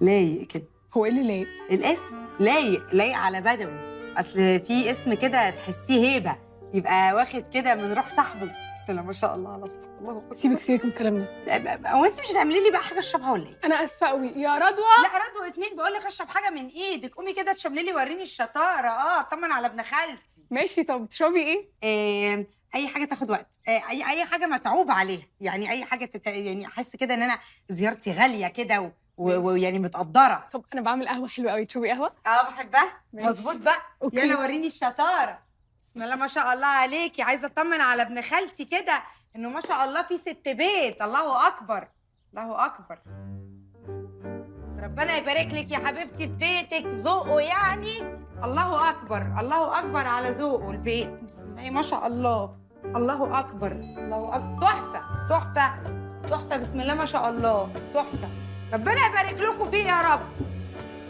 لايق كده. هو ايه اللي لايق؟ الاسم لايق على بدوي. اصل في اسم كده تحسيه هيبه يبقى واخد كده من روح صاحبه. بسم الله ما شاء الله على صاحبه. الله سيبك من الكلام ده. هو انت مش هتعملي لي بقى حاجه اشربها ولا ايه؟ انا اسفه قوي يا رضوى. لا رضوى مين؟ بقول لك اشرب حاجه من ايدك. قومي كده تشملي لي وريني الشطاره. اطمن على ابن خالتي. ماشي. طب تشربي ايه؟ اي حاجه تاخد وقت. اي حاجه متعوب عليها يعني. اي حاجه يعني احس كده ان انا زيارتي غاليه كده ويعني متقدره. طب انا بعمل قهوه حلوه قوي. تشربي قهوه؟ بحبها. مظبوط بقى. أوكي. يلا وريني الشطاره. بسم الله ما شاء الله عليكي. عايزه اطمن على ابن خالتي كده انه ما شاء الله في ست بيت. الله اكبر الله اكبر. ربنا يبارك لك يا حبيبتي في بيتك. ذوقه يعني الله اكبر الله اكبر على ذوقه البيت. بسم الله ما شاء الله. الله اكبر الله اكبر. تحفه تحفه تحفه. بسم الله ما شاء الله. تحفه. ربنا يبارك لكم فيه يا رب.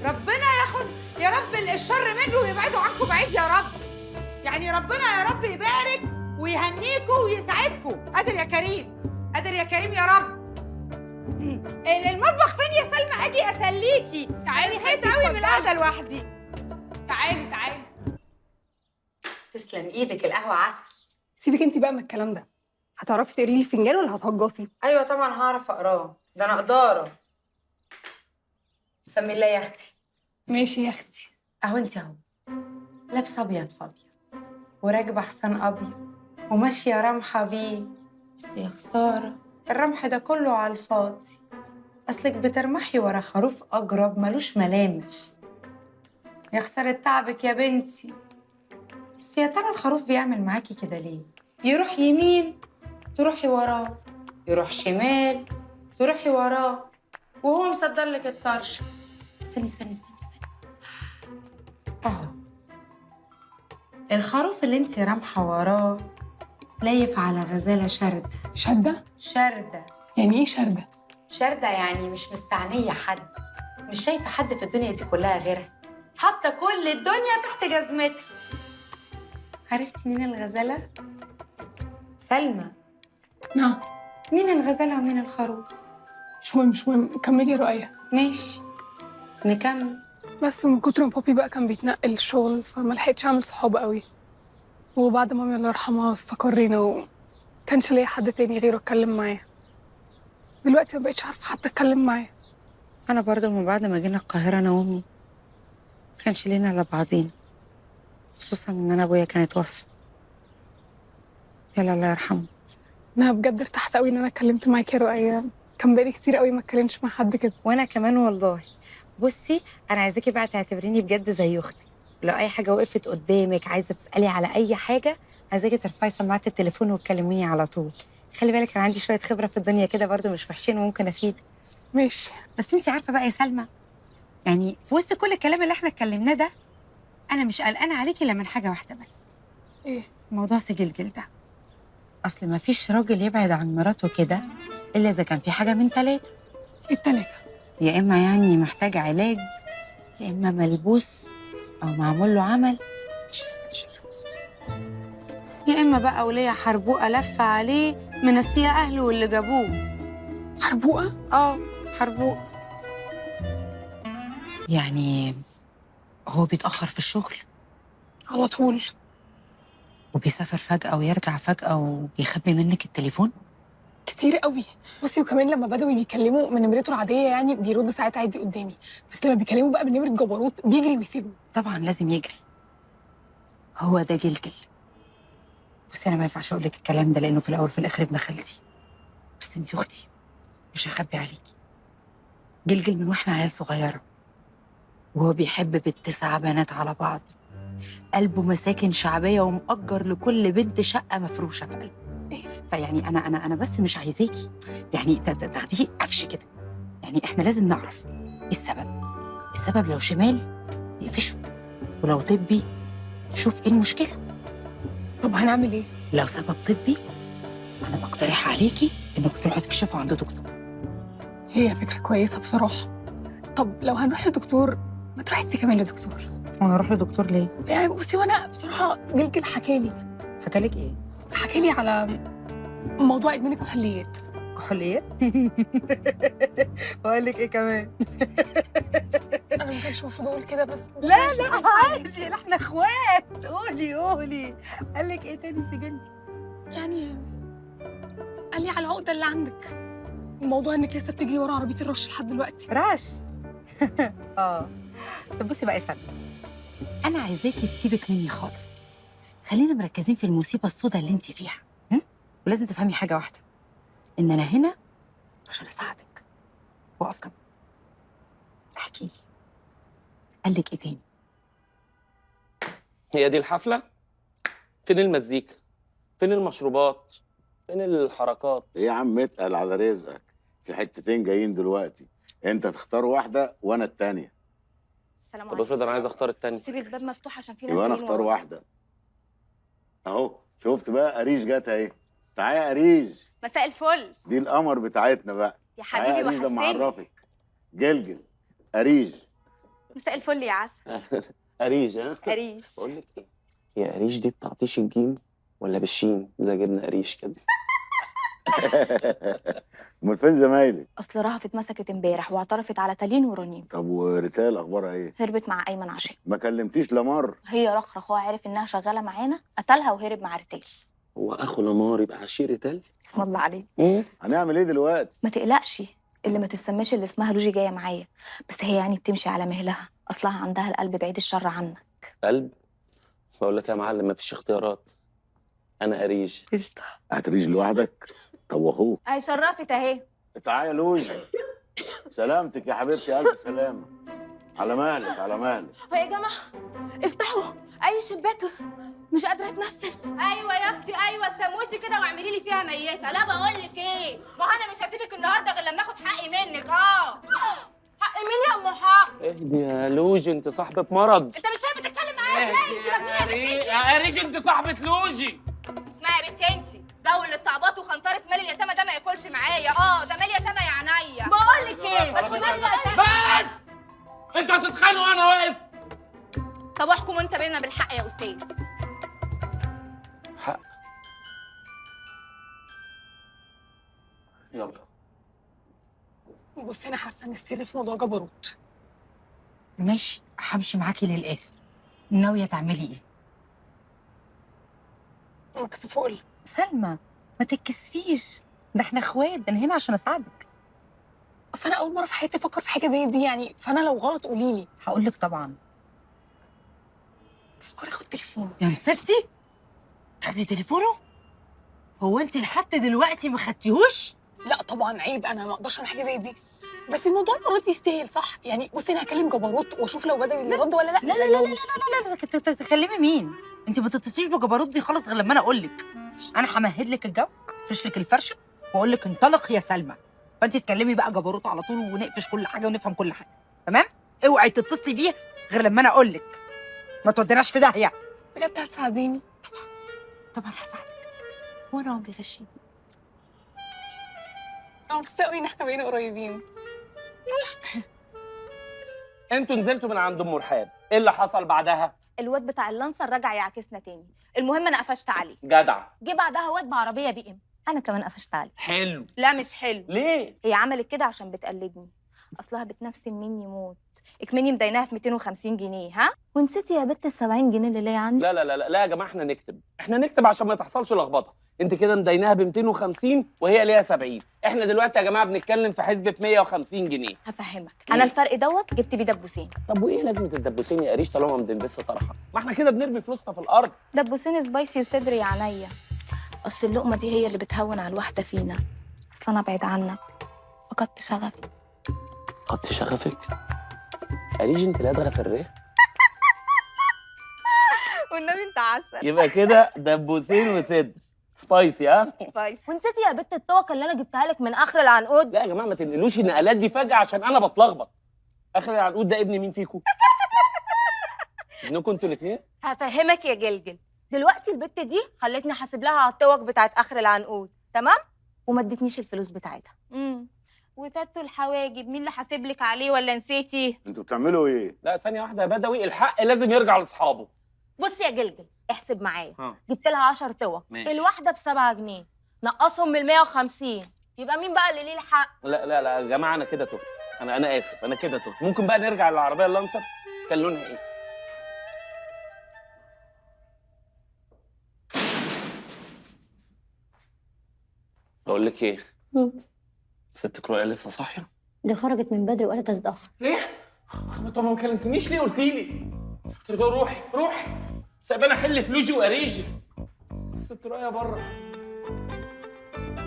ربنا ياخد يا رب الشر منه ويبعده عنكم بعيد يا رب. يعني ربنا يا رب يبارك ويهنيكم ويسعدكم. قادر يا كريم. قادر يا كريم يا رب. المطبخ فين يا سلمى؟ اجي اسليكي. تعالي حيت قوي من القعده لوحدي. تعالي تعالي. تسلم ايدك. القهوه عسل. سيبك انت بقى من الكلام ده. هتعرفي تقري لي الفنجان ولا هتهجصي؟ ايوه طبعا هعرف اقراه، ده انا قداره. سمي الله يا اختي. ماشي يا اختي. اهو انت اهو لابسه ابيض فابيض وراكبه حصان ابيض وماشيه رمحه بيه. بس يا خساره الرمح ده كله على الفاضي. اصلك بترمحي ورا خروف اجرب ملوش ملامح. يا خساره تعبك يا بنتي. بس يا ترى الخروف بيعمل معاكي كده ليه؟ يروح يمين تروحي وراه، يروح شمال تروحي وراه، وهو مصدر لك الطرش. استني استني استني استني. اهو الخروف اللي انت رامحه وراه لايف على غزاله شارده. شارده؟ شارده. يعني ايه شارده؟ شارده يعني مش مستعنيه حد، مش شايفه حد في الدنيا دي كلها غيرها، حاطه كل الدنيا تحت جزمتها. عرفتي مين الغزاله؟ سلمى. نعم. مين الغزاله ومين الخروف؟ مش مهم مش مهم، كملي يا رؤية. ماشي نكمل. بس من كتر ما بابي بقى كان بيتنقل الشغل فما لحقتش اعمل صحاب قوي. وبعد مامي الله يرحمها استقرينا وكانش ليا حد تاني غيره اتكلم معاه. دلوقتي ما بقتش عارفه حتى اتكلم معاه. انا برضه من بعد ما جينا القاهره انا وامي ما كانش لينا الا بعضينا، خصوصا ان انا ابويا كان اتوفى. يلا الله يرحمه. انا بجد ارتحت قوي ان انا اتكلمت معاكي يا رؤية. كان بقالي كتير قوي ما اتكلمتش مع حد كده. وانا كمان والله. بصي انا عايزاكي بقى تعتبريني بجد زي اختك. لو اي حاجه وقفت قدامك عايزه تسالي على اي حاجه عايزاكي ترفعي سماعه التليفون وتكلميني على طول. خلي بالك انا عندي شويه خبره في الدنيا كده برضه مش وحشين وممكن افيدك. ماشي. بس انت عارفه بقى يا سلمى، يعني في وسط كل الكلام اللي احنا اتكلمناه ده انا مش قلقانه عليكي الا من حاجه واحده بس. ايه؟ موضوع سجلجل ده. اصل ما فيش راجل يبعد عن مراته كده الا اذا كان في حاجه من ثلاثه. الثلاثه؟ يا اما يعني محتاج علاج، يا اما ملبوس او معمول له عمل، يا اما بقى وليه حربوقه لفه عليه منسيه اهله واللي جابوه. حربوقه؟ اه حربوقه. يعني هو بيتاخر في الشغل على طول، وبيسافر فجاه ويرجع فجاه وبيخبي منك التليفون كتير قوي. بصي وكمان لما بدأوا بيكلموا من نمرته العاديه يعني بيرد ساعات عادي قدامي، بس لما بيكلموا بقى من نمره جبروت بيجري ويسيبني. طبعا لازم يجري، هو ده جلجل. بس انا ما ينفعش اقول لك الكلام ده لانه في الاول وفي الاخر ابن خالتي، بس انت اختي مش هخبي عليكي. جلجل من واحنا عيال صغيره وهو بيحب ب9 بنات على بعض، قلبه مساكن شعبيه ومأجر لكل بنت شقه مفروشه في قلبه. فيعني انا بس مش عايزاكي يعني تاخديه قفش كده. يعني احنا لازم نعرف ايه السبب. السبب لو شمال نقفشه، ولو طبي نشوف ايه المشكله. طب هنعمل ايه؟ لو سبب طبي انا بقترح عليكي انك تروحي تكشفوا عند دكتور. هي فكره كويسه بصراحه. طب لو هنروح لدكتور ما تروحي انت كمان لدكتور. وانا اروح لدكتور ليه؟ يعني بصي وانا بصراحه جلجل حكالي. حكالك ايه؟ حكالي على موضوع ادمان الكحوليات. كحوليات؟ واقول لك ايه كمان؟ انا ما كانش المفروض اقول كده بس لا عادي، احنا اخوات. قولي قال لك ايه تاني سجن؟ يعني قال لي على العقده اللي عندك، الموضوع انك لسه بتجري ورا عربيه الرش لحد دلوقتي. رش؟ طب بصي بقى يا سلمى، انا عايزاكي تسيبك مني خالص. خلينا مركزين في المصيبه السوداء اللي انت فيها. ولازم تفهمي حاجه واحده، ان انا هنا عشان اساعدك. واقف جنبك. احكي لي، قال لك ايه تاني؟ هي دي الحفله؟ فين المزيكا؟ فين المشروبات؟ فين الحركات؟ ايه يا عم اتقل على رزقك، في حتتين جايين دلوقتي، انت تختار واحده وانا التانيه. السلام طب عليكم. افرض انا عايز اختار التاني. سيب الباب مفتوح عشان في ناس يبقى انا جايين اختار ورايا. واحده اهو. شفت بقى قريش جت اهي. تعالى يا قريش، مساء الفل دي القمر بتاعتنا بقى. يا تعالى حبيبي، يا قريش، ده وحشتني. معرفك جلجل قريش. مساء الفل يا عسل. قريش ها؟ قريش. بقول لك ايه، هي قريش دي بتعطيش الجيم ولا بالشين زي جبنا قريش كده؟ امال فين زمايلك؟ اصل رهف اتمسكت امبارح واعترفت على تالين ورنيم. طب وريتال اخبارها ايه؟ هربت مع ايمن عشان ما كلمتيش لمر؟ هي رخرخ، هو عرف انها شغاله معانا قتلها وهرب مع ريتال. هو اخو لمار يبقى عشير تل؟ اسم الله عليك. هنعمل ايه دلوقتي؟ ما تقلقش، اللي ما تسماش اللي اسمها لوجي جايه معايا، بس هي يعني بتمشي على مهلها، اصلها عندها القلب بعيد الشر عنك. قلب؟ بقول لك يا معلم مفيش اختيارات، انا قريش. قشطه. هتريش لوحدك؟ طب واخوك؟ اي شرفت اهي. تعالى يا لوجي. سلامتك يا حبيبتي، الف سلامه. على مهلك على مهلك. هو يا جماعه افتحوا اي شباك، مش قادره اتنفس. ايوه يا اختي ايوه، سموتي كده واعملي لي فيها ميته. لا بقول لك ايه، ما انا مش هسيبك النهارده غير لما اخد حقي منك. حق مين يا ام حق؟ اهدي يا لوجي، انت صاحبة مرض. انت مش شايفه بتتكلم معايا ازاي؟ انت مجنونه يا بنت. يا قريش انت صاحبة لوجي. اسمعي يا بنت انت، جو الاستعباط وخنطره مال اليتامى ده ما ياكلش معايا. ده مال اليتامى يا عينيا. بقول لك ايه، ما تقوليش بس انتوا هتتخانقوا وانا واقف. طب احكم انت بينا بالحق يا استاذ. حق. يلا. بص انا حاسه ان السر في موضوع جبروت. ماشي، همشي معاكي للاخر. ناويه تعملي ايه؟ مكسوفه اقول. سلمى ما تتكسفيش، ده احنا اخوات، ده انا هنا عشان اساعدك. اصل انا اول مره في حياتي افكر في حاجه زي دي يعني، فانا لو غلط قولي لي. هقول لك طبعا. بفكر اخد تليفونه. يا نسبتي تاخدي تليفونه؟ هو انت لحد دلوقتي ما خدتيهوش؟ لا طبعا عيب، انا ما اقدرش اعمل حاجه زي دي، بس الموضوع المره يستاهل صح يعني. بصي انا هكلم جبروت واشوف لو بدوي اللي رد ولا لا. لا لا لا لا لا لا لا، تكلمي مين؟ انت ما تتصيش بجبروت دي خالص غير لما انا اقول لك. انا همهد لك الجو، افرش لك الفرشه واقول لك انطلق يا سلمى، فانت تكلمي بقى جبروت على طول ونقفش كل حاجه ونفهم كل حاجه، تمام؟ اوعي تتصلي بيه غير لما انا اقول لك، ما توديناش في داهيه. بجد هتساعديني؟ طبعا هساعدك، وانا عمري غشيم. انا مبسوطه قوي ان احنا بقينا قريبين. انتوا نزلتوا من عند ام رحاب، ايه اللي حصل بعدها؟ الواد بتاع اللانسر رجع يعاكسنا تاني. المهم انا قفشت عليه. جدع. جه بعدها واد بعربيه بي ام، انا كمان قفشت عليه. حلو. لا مش حلو. ليه؟ هي عملت كده عشان بتقلدني، اصلها بتنفسن مني موت. اكمني مديناها في 250 جنيه. ها ونسيتي يا بت ال 70 جنيه اللي ليا عندي. لا لا لا لا يا جماعه، احنا نكتب عشان ما تحصلش لخبطه. انت كده مديناها ب 250 وهي ليها 70. احنا دلوقتي يا جماعه بنتكلم في حسبه 150 جنيه. هفهمك، انا الفرق دوت جبت بيه دبوسين. طب وايه لازمه الدبوسين يا قريش طالما ما بنلبسش طرحه؟ ما احنا كده بنرمي فلوسنا في الارض. دبوسين سبايسي وصدري يا عينيا، اصل اللقمه دي هي اللي بتهون على الواحده فينا. اصل انا بعيد عنك، فقدت شغفي. فقدت شغفك؟ قريش انت لا دغه في الريه. والنبي انت عسل. يبقى كده دبوسين وصدر سبايسي. ها سبايسي. ونسيتي يا بت التوكه اللي انا جبتها لك من اخر العنقود. لا يا جماعه ما تنقلوش النقلات دي فجاه عشان انا بتلخبط. اخر العنقود ده ابن مين فيكم؟ ابنكم انتوا الاثنين؟ هفهمك يا جلجل، دلوقتي البت دي خلتني حاسب لها على التوك بتاعت اخر العنقود، تمام؟ وما ادتنيش الفلوس بتاعتها. وتاتو الحواجب مين اللي حاسب لك عليه ولا نسيتي؟ انتوا بتعملوا ايه؟ لا ثانيه واحده يا بدوي، الحق لازم يرجع لاصحابه. بص يا جلجل احسب معايا. ها. جبت لها 10 توك، الواحده ب7 جنيه، نقصهم من 150، يبقى مين بقى اللي ليه الحق؟ لا لا لا يا جماعه انا كده تهت، انا اسف، انا كده تهت. ممكن بقى نرجع للعربيه اللانسر؟ كان لونها ايه؟ اقول لك ايه؟ ست كروية لسه صاحيه؟ دي خرجت من بدري وقالت هتتاخر. ايه؟ طب ما كلمتنيش ليه؟ قلتي لي. قلت له روحي روحي، سايباني احل في لوجي واريجي. ست رؤيا بره.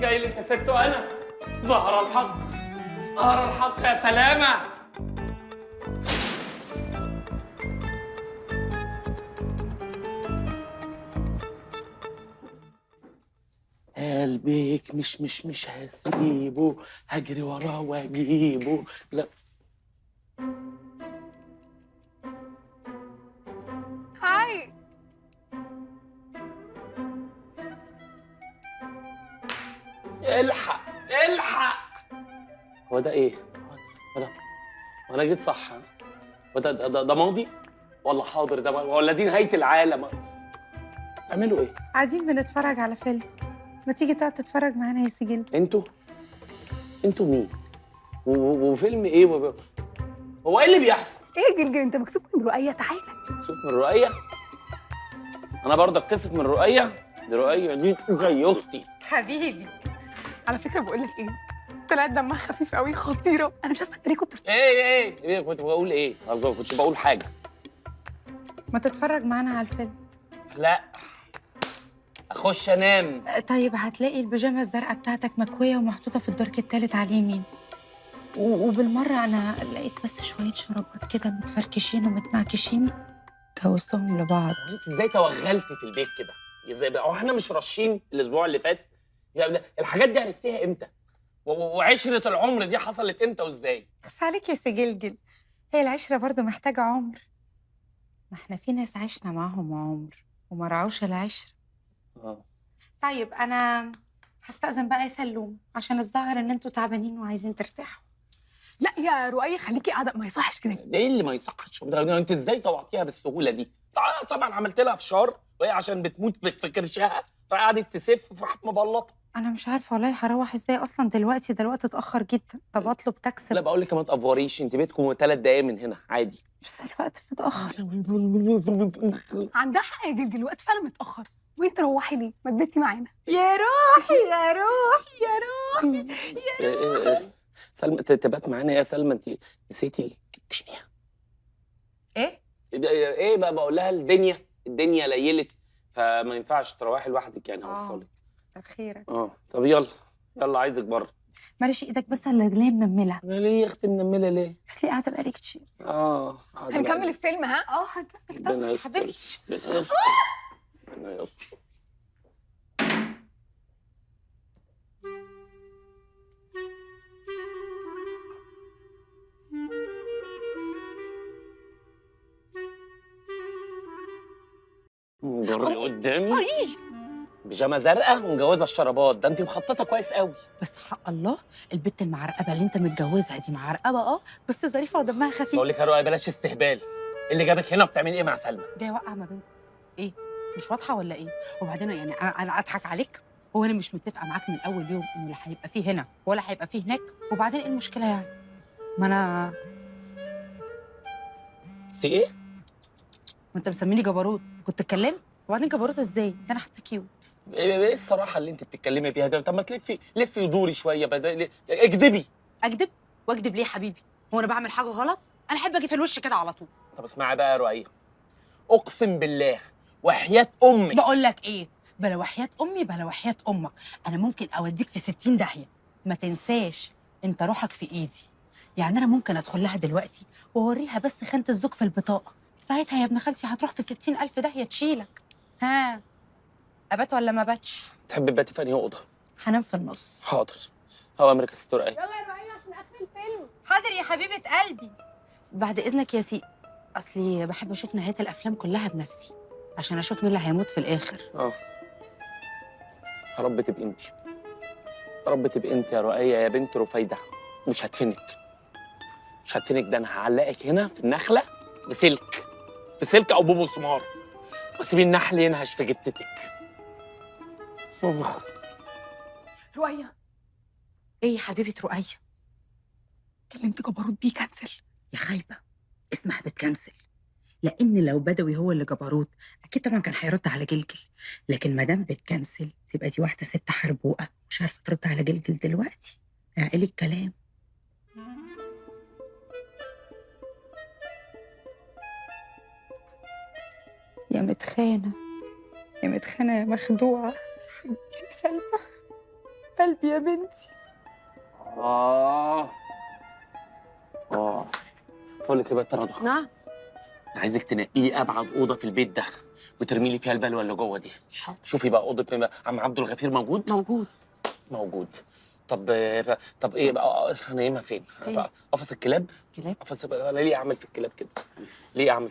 جاي لك يا ست وانا ظهر الحق، ظهر الحق يا سلامه. قلبك مش هسيبه، هجري وراه واجيبه. لا الحق الحق. هو ده ايه؟ هو انا جيت صح؟ هو ده ماضي ولا حاضر ده ولا دي نهايه العالم؟ تعملوا ايه؟ قاعدين بنتفرج على فيلم، ما تيجي تقعد تتفرج معانا يا سجل؟ انتوا مين؟ وفيلم ايه هو ايه اللي بيحصل؟ ايه يا جلجل انت مكسوف من رؤية؟ تعالى. مكسوف من رؤية؟ انا برضه اتكسف من رؤية؟ دي رؤية دي زي اختي حبيبي. على فكرة بقول لك ايه؟ طلعت دمها خفيف قوي، خطيرة. انا مش عارفة انت ليه كنت ايه كنت بقول ايه؟ ما كنتش بقول حاجة. ما تتفرج معانا على الفيلم؟ لا اخش انام. طيب هتلاقي البيجامه الزرقاء بتاعتك مكويه ومحطوطه في الدرج التالت على اليمين. وبالمره انا لقيت بس شويه شرابات كده متفركشين ومتنعكشين، جوزتهم لبعض. انت ازاي توغلتي في البيت كده؟ ازاي بقى؟ احنا مش راشين الاسبوع اللي فات؟ يعني الحاجات دي عرفتيها امتى؟ وعشره العمر دي حصلت امتى وازاي؟ بس عليك يا سجلجل، هي العشره برضه محتاجه عمر. ما احنا في ناس عشنا معاهم عمر وما رعوش العشره. طيب انا هستأذن بقى يا سلوم، عشان الظاهر ان انتوا تعبانين وعايزين ترتاحوا. لا يا رؤية خليكي قاعدة، ما يصحش كده. ده ايه اللي ما يصحش؟ انت ازاي طوعتيها بالسهوله دي؟ طبعا عملت لها فشار، وهي عشان بتموت في كرشها قعدت تسف وراحت مبلطه. انا مش عارفه والله هروح ازاي اصلا دلوقتي، ده الوقت اتاخر جدا. طب اطلب تاكسي؟ لا بقول لك ما تافوريش، انت بيتكم 3 دقايق من هنا عادي. بس الوقت متاخر. عندها حق يا جلجل، الوقت فعلا متأخر. وانت روحي ليه؟ ما تبيتي معانا. يا روحي يا روحي يا روحي يا روحي. سلمى تبات معانا يا سلمى، انت نسيتي الدنيا. ايه بقى بقول لها الدنيا ليلت، فما ينفعش تروحي لوحدك يعني هوصلك. كتر خيرك. طب يلا عايزك بره. معلش ايدك بس اللي رجليا منمله. ليه يا اختي منمله ليه؟ اصلي قاعده بقالي كتير. هنكمل الفيلم ها؟ هنكمل طبعا حبيبتي. ربنا يستر. جري قدامي بيجامه زرقاء ومجوزه الشرابات، ده انت مخططه كويس قوي. بس حق الله البت المعرقبه اللي انت متجوزها دي معرقبه بس ظريفه ودمها خفيف. بقول لك يا رؤيا بلاش استهبال. اللي جابك هنا وبتعملي ايه مع سلمى؟ جاي اوقع ما بينكم. ايه مش واضحه ولا ايه؟ وبعدين يعني انا اضحك عليك؟ هو انا مش متفقه معاك من اول يوم انه لا هيبقى فيه هنا ولا هيبقى فيه هناك؟ وبعدين ايه المشكله يعني؟ ما انا ايه؟ ما انت مسميني جبروت، كنت اتكلمت. وبعدين جبروت ازاي؟ ده انا حتى كيوت. ايه الصراحه اللي انت بتتكلمي بيها ده؟ طب ما لفي ودوري شويه اكدبي. اكدب؟ واكدب ليه يا حبيبي؟ هو انا بعمل حاجه غلط؟ انا احب اجي في الوش كده على طول. طب اسمعي بقى يا رؤيا، اقسم بالله وحياه امك. بقول لك ايه، بلا وحياه امي بلا وحياه امك، انا ممكن اوديك في 60 داهيه. ما تنساش انت روحك في ايدي. يعني انا ممكن ادخل لها دلوقتي واوريها بس خانه الزوج في البطاقه، ساعتها يا ابن خالتي هتروح في 60,000 داهيه تشيلك. ها ابات ولا ما باتش؟ تحبي تباتي في انهي اوضه؟ هنام في النص. حاضر. اوامرك يا ست رؤيا. يلا يا رؤية عشان اخر الفيلم. حاضر يا حبيبه قلبي. بعد اذنك يا سي، اصلي بحب اشوف نهايات الافلام كلها بنفسي عشان اشوف مين اللي هيموت في الاخر. يا رب تبقي انت، يا رب تبقي انت يا رؤيا يا بنت رفيده. مش هدفنك، ده انا هعلقك هنا في النخله بسلك او بمسمار، واسيب النحل ينهش في جتتك. رؤية. ايه يا حبيبه رؤية؟ كلمت جبروت بيكنسل. يا خايبه اسمها بتكنسل، لان لو بدوي هو اللي جبروت اكيد طبعا كان هيرد على جلجل، لكن ما دام بتكنسل تبقى دي واحده ست حربوقه مش عارفه ترد على جلجل دلوقتي. اعقلي الكلام. يا متخانه يا متخانه يا مخدوعه حبيبتي يا سلمى، قلبي يا بنتي. بقول لك يا بنت رضوى. نعم. انا عايزك تنقي لي ابعد اوضه في البيت ده وترمي لي فيها البلوه اللي جوه دي. حاضر. شوفي بقى اوضه عم عبد الغفير موجود؟ موجود. طب ايه بقى هنيمها فين؟ قفص الكلاب؟ قفص. انا ليه اعمل في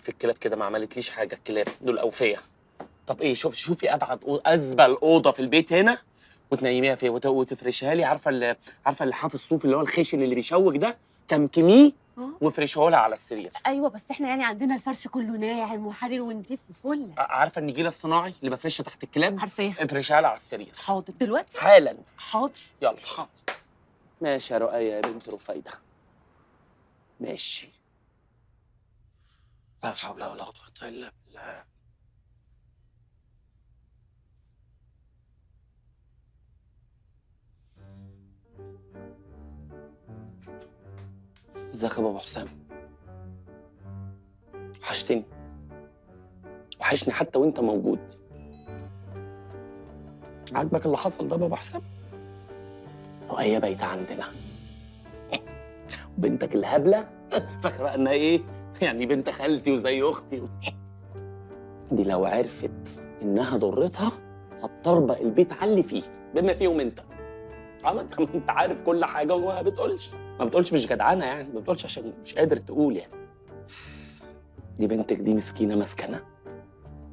الكلاب كده؟ ما عملتليش حاجه الكلاب دول اوفياء. طب ايه شوفي ابعد ازبل اوضه في البيت هنا وتنيميها فيها وتفرشها لي، عارفه اللحاف الصوف اللي هو الخشن اللي بيشوك ده، كمكميه وافرشه لها على السرير. ايوه بس احنا يعني عندنا الفرش كله ناعم وحرير ونضيف وفل. عارفه النجيله الصناعي اللي بفرشها تحت الكلاب؟ عارفاها. افرشها لها على السرير. حاضر دلوقتي حالا. حاضر. يلا حاضر. ماشي يا رؤية يا بنت رفايدة، ماشي. لا حول ولا قوة إلا بالله. ازيك يا بابا حسام؟ وحشتني، وحشني حتى وانت موجود. عاجبك اللي حصل ده يا بابا حسام؟ رؤية بايتة عندنا، بنتك الهبلة فاكرة بقى انها ايه؟ يعني بنت خالتي وزي اختي دي لو عرفت انها ضرتها هتطربق البيت على اللي فيه بما فيهم انت. انت عارف كل حاجة وما بتقولش، مش جدعانة يعني، ما بتقولش عشان مش قادر تقول يعني. دي بنتك دي مسكينة مسكنة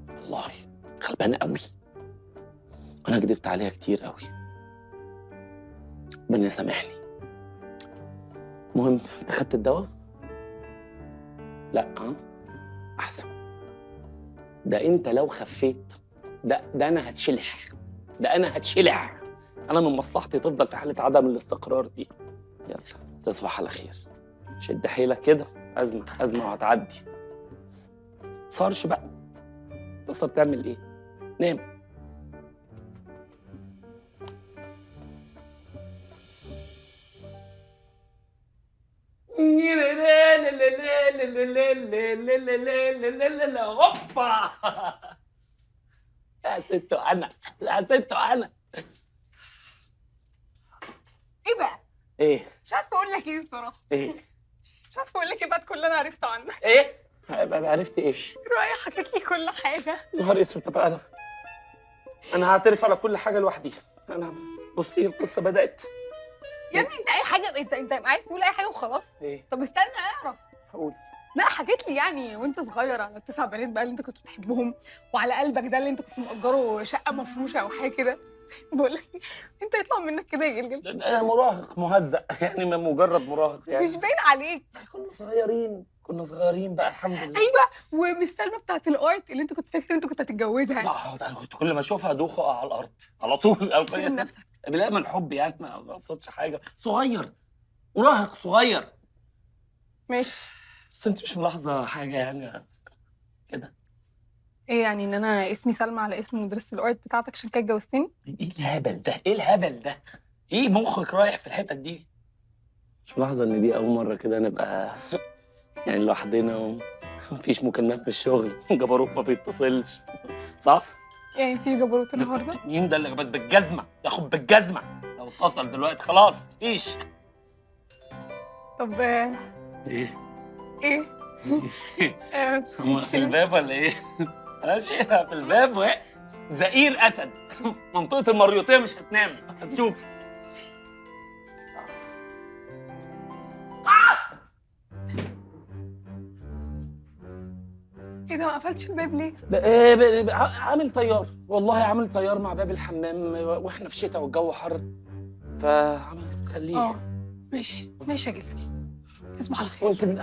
والله، غلبانة قوي، وانا كدبت عليها كتير قوي، ربنا يسامحني. المهم انت خدت الدواء؟ لا احسن. ده انت لو خفيت ده انا هتشلح، انا من مصلحتي تفضل في حاله عدم الاستقرار دي. يلا تصبح على خير، شد حيلك كده، ازمه وهتعدي. متصارش بقى، تصر تعمل ايه؟ نام. هوبا يا ست انا، ايه بقى؟ ايه؟ مش عارفه اقول لك ايه بصراحه. ايه؟ مش عارفه اقول لك ايه بعد كل اللي انا عرفته عنك. ايه؟ عرفت ايه؟ رؤية حكت لي كل حاجه. نهار اسود. طب انا هعترف على كل حاجه لوحدي. انا بصي القصه بدات. يا ابني انت اي حاجه، انت عايز تقول اي حاجه وخلاص. ايه؟ طب استنى اعرف. هقول. لا حكيت لي يعني وانت صغير على ال9 بنات بقى اللي انت كنت بتحبهم، وعلى قلبك ده اللي انت كنت مأجره شقه مفروشه او حاجه كده. بقول لك انت يطلع منك كده يا جلجل. انا مراهق مهزأ يعني، ما مجرد مراهق يعني. مش باين عليك. كنا صغيرين بقى الحمد لله. ايوه، ومش سلمى بتاعت الارت اللي انت كنت فاكر انت كنت هتتجوزها. انا كنت كل ما اشوفها ادوخ اقع على الارض على طول. فاهم نفسك. لا من الحب يعني، ما قصدش حاجه. صغير، مراهق صغير. ماشي. بس انت مش ملاحظه حاجه يعني كده؟ ايه يعني ان انا اسمي سلمى على اسم مدرسة الارت بتاعتك عشان كده اتجوزتني؟ ايه الهبل ده؟ ايه مخك رايح في الحتت دي؟ مش ملاحظه ان دي اول مره كده نبقى يعني لوحدنا ومفيش مكالمات من الشغل، جبروت ما بيتصلش، صح؟ ايه مفيش جبروت النهارده؟ مين ده اللي جابت بالجزمه؟ ياخد بالجزمه لو اتصل دلوقتي خلاص مفيش. طب ايه؟ هو في الباب ولا ايه؟ شيلها في الباب وايه؟ زئير اسد منطقه المريوطيه مش هتنام، هتشوف. ايه ده ما قفلتش الباب ليه؟ عامل طيار، والله عامل طيار مع باب الحمام واحنا في شتاء والجو حر، فعمل خليه. ماشي يا جلسي، تصبح على خير.